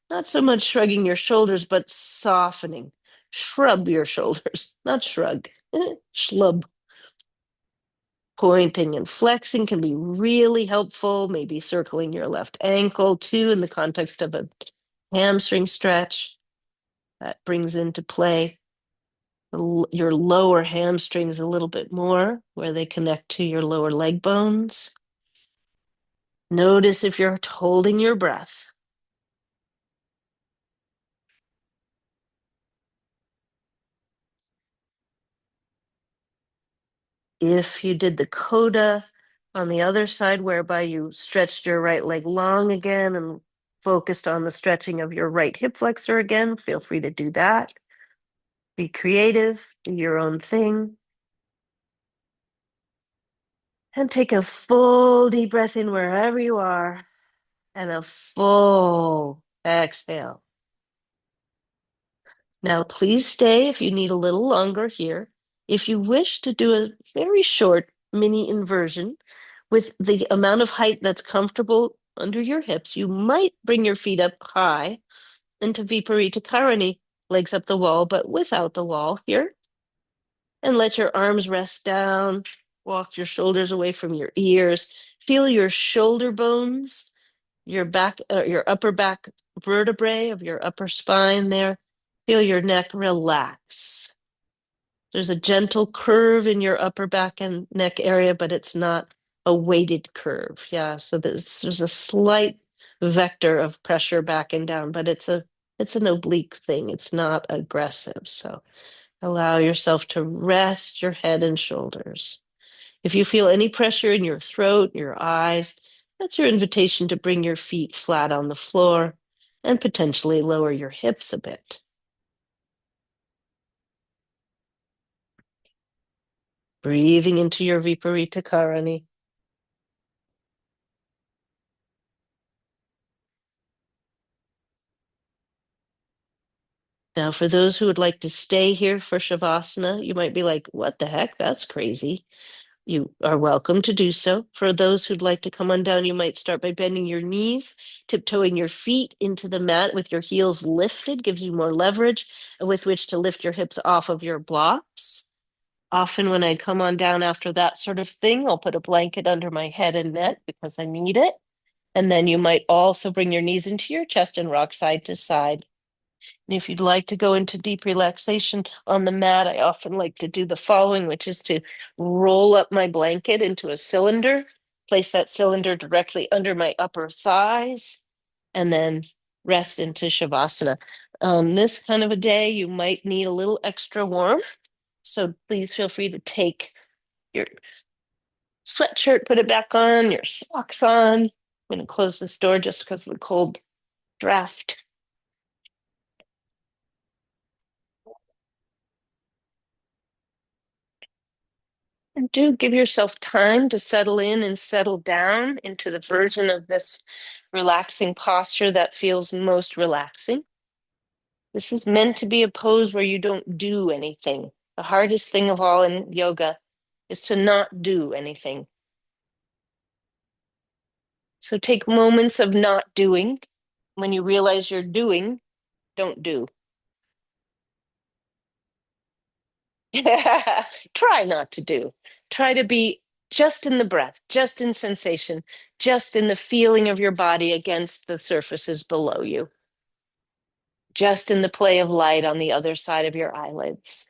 not so much shrugging your shoulders, but softening. Shrub your shoulders, not shrug. Schlub. Pointing and flexing can be really helpful, maybe circling your left ankle too in the context of a hamstring stretch. That brings into play your lower hamstrings a little bit more, where they connect to your lower leg bones. Notice if you're holding your breath. If you did the coda on the other side, whereby you stretched your right leg long again and focused on the stretching of your right hip flexor again, feel free to do that. Be creative, do your own thing. And take a full deep breath in wherever you are, and a full exhale. Now, please stay if you need a little longer here. If you wish to do a very short mini inversion with the amount of height that's comfortable under your hips, you might bring your feet up high into Viparita Karani, legs up the wall, but without the wall here. And let your arms rest down. Walk your shoulders away from your ears. Feel your shoulder bones, your back, your upper back vertebrae of your upper spine there. Feel your neck relax. There's a gentle curve in your upper back and neck area, but it's not a weighted curve. Yeah, so there's a slight vector of pressure back and down, but it's an oblique thing. It's not aggressive. So allow yourself to rest your head and shoulders. If you feel any pressure in your throat, your eyes, that's your invitation to bring your feet flat on the floor and potentially lower your hips a bit. Breathing into your Viparita Karani. Now, for those who would like to stay here for Shavasana, you might be like, what the heck? That's crazy. You are welcome to do so. For those who'd like to come on down, you might start by bending your knees, tiptoeing your feet into the mat with your heels lifted, gives you more leverage with which to lift your hips off of your blocks. Often, when I come on down after that sort of thing, I'll put a blanket under my head and neck because I need it. And then you might also bring your knees into your chest and rock side to side. And if you'd like to go into deep relaxation on the mat, I often like to do the following, which is to roll up my blanket into a cylinder, place that cylinder directly under my upper thighs, and then rest into Shavasana. On this kind of a day, you might need a little extra warmth. So please feel free to take your sweatshirt, put it back on, your socks on. I'm going to close this door just because of the cold draft. And do give yourself time to settle in and settle down into the version of this relaxing posture that feels most relaxing. This is meant to be a pose where you don't do anything. The hardest thing of all in yoga is to not do anything. So take moments of not doing. When you realize you're doing, don't do. Try not to do. Try to be just in the breath, just in sensation, just in the feeling of your body against the surfaces below you, just in the play of light on the other side of your eyelids.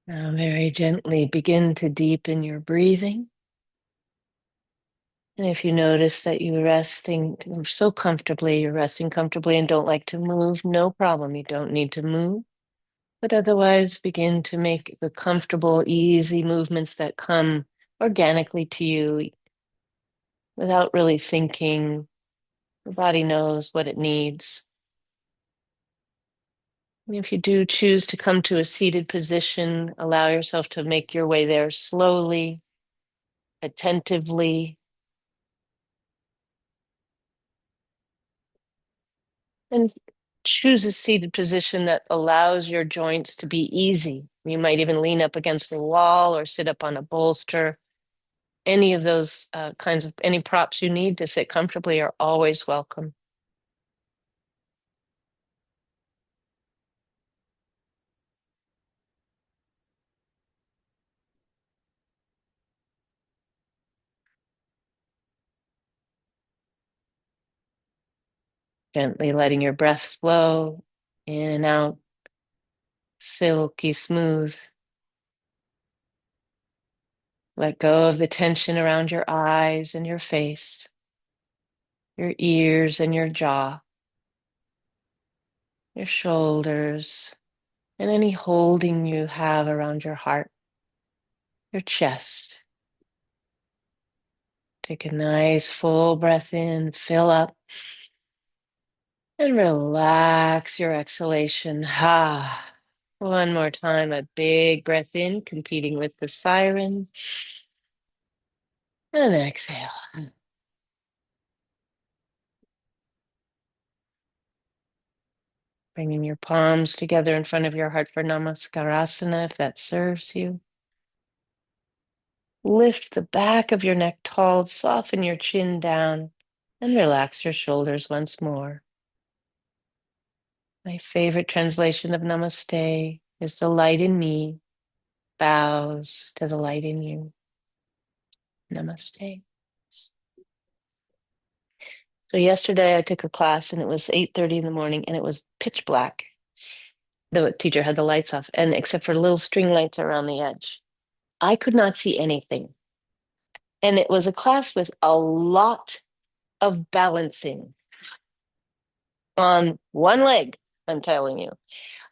Now, very gently begin to deepen your breathing. And if you notice that you're resting so comfortably, you're resting comfortably and don't like to move, no problem. You don't need to move. But otherwise, begin to make the comfortable, easy movements that come organically to you without really thinking. The body knows what it needs. And if you do choose to come to a seated position, allow yourself to make your way there slowly, attentively, and choose a seated position that allows your joints to be easy. You might even lean up against the wall or sit up on a bolster. Any of those kinds of any props you need to sit comfortably are always welcome. Gently letting your breath flow in and out, silky smooth. Let go of the tension around your eyes and your face, your ears and your jaw, your shoulders, and any holding you have around your heart, your chest. Take a nice full breath in, fill up, and relax your exhalation. Ha. One more time, a big breath in, competing with the siren. And exhale. Bringing your palms together in front of your heart for Namaskarasana, if that serves you. Lift the back of your neck tall, soften your chin down, and relax your shoulders once more. My favorite translation of Namaste is the light in me bows to the light in you. Namaste. So yesterday I took a class and it was 8:30 in the morning and it was pitch black. The teacher had the lights off, and except for little string lights around the edge. I could not see anything. And it was a class with a lot of balancing on one leg, I'm telling you.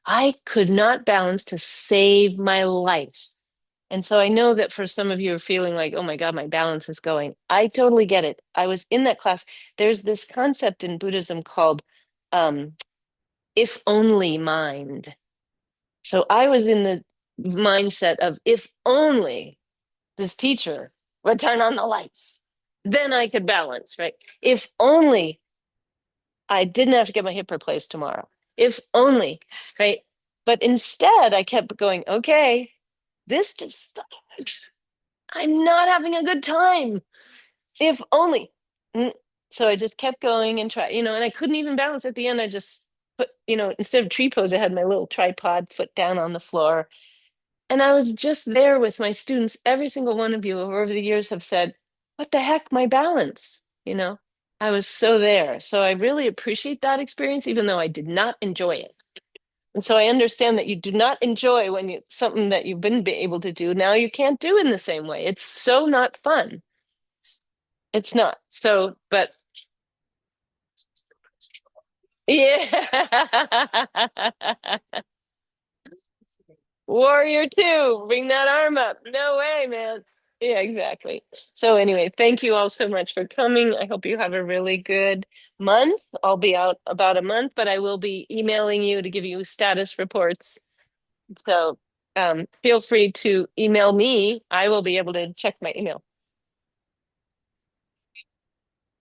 I could not balance to save my life. And so I know that for some of you are feeling like, oh my God, my balance is going. I totally get it. I was in that class. There's this concept in Buddhism called um, if only mind. So I was in the mindset of if only this teacher would turn on the lights, then I could balance, right? If only I didn't have to get my hip replaced tomorrow. If only, right? But instead, I kept going, okay, this just sucks. I'm not having a good time. If only. Mm. So I just kept going and try, and I couldn't even balance at the end. I just put, instead of tree pose, I had my little tripod foot down on the floor. And I was just there with my students. Every single one of you over the years have said, what the heck, my balance, I was so there. So I really appreciate that experience, even though I did not enjoy it. And so I understand that you do not enjoy when something that you've been able to do now you can't do in the same way. It's so not fun. It's not. So, but yeah. Warrior two, bring that arm up. No way, man. Yeah, exactly. So anyway, thank you all so much for coming. I hope you have a really good month. I'll be out about a month, but I will be emailing you to give you status reports. So feel free to email me. I will be able to check my email.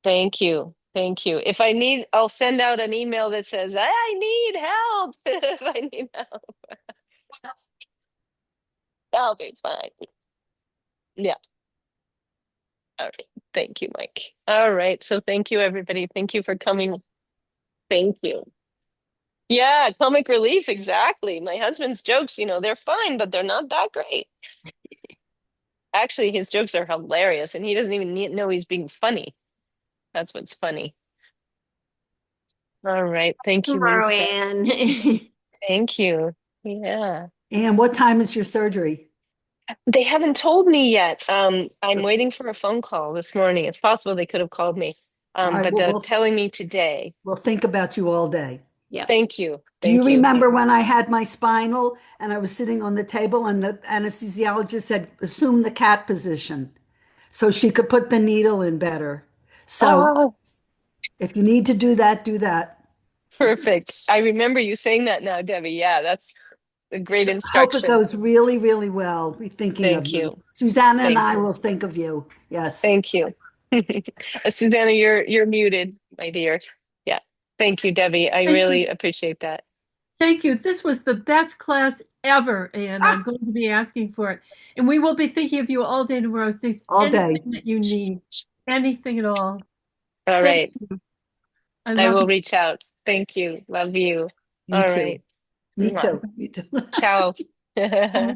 Thank you. Thank you. If I need, I'll send out an email that says, I need help. If I need help, that'll be fine. Yeah. All right. Thank you, Mike. All right. So thank you, everybody. Thank you for coming. Thank you. Yeah, comic relief. Exactly. My husband's jokes, they're fine, but they're not that great. Actually, his jokes are hilarious, and he doesn't even know he's being funny. That's what's funny. All right. Thank you, Tomorrow, Lisa. Anne. Thank you. Yeah. And what time is your surgery? They haven't told me yet. I'm waiting for a phone call this morning. It's possible they could have called me. All right, But well, they're telling me today. we'll think about you all day. Yeah. Thank you. Do you Thank you. remember when I had my spinal and I was sitting on the table and the anesthesiologist said, assume the cat position so she could put the needle in better. So Oh, if you need to do that, do that. perfect. I remember you saying that now, Debbie. Yeah, that's a great Hope it instruction. goes really, really well. Be thinking of Thank you. you. Susanna and Thank I you. will think of you. Yes. Thank you. Susanna, you're muted, my dear. Yeah. Thank you, Debbie. I Thank really you. appreciate that. Thank you. This was the best class ever, and I'm going to be asking for it. And we will be thinking of you all day tomorrow. If there's All day. anything that you need, anything at all. All Thank right. you. I I love will you. reach out. Thank you. Love you. You All too. right. Me Mwah. too. Me too. Ciao. Bye.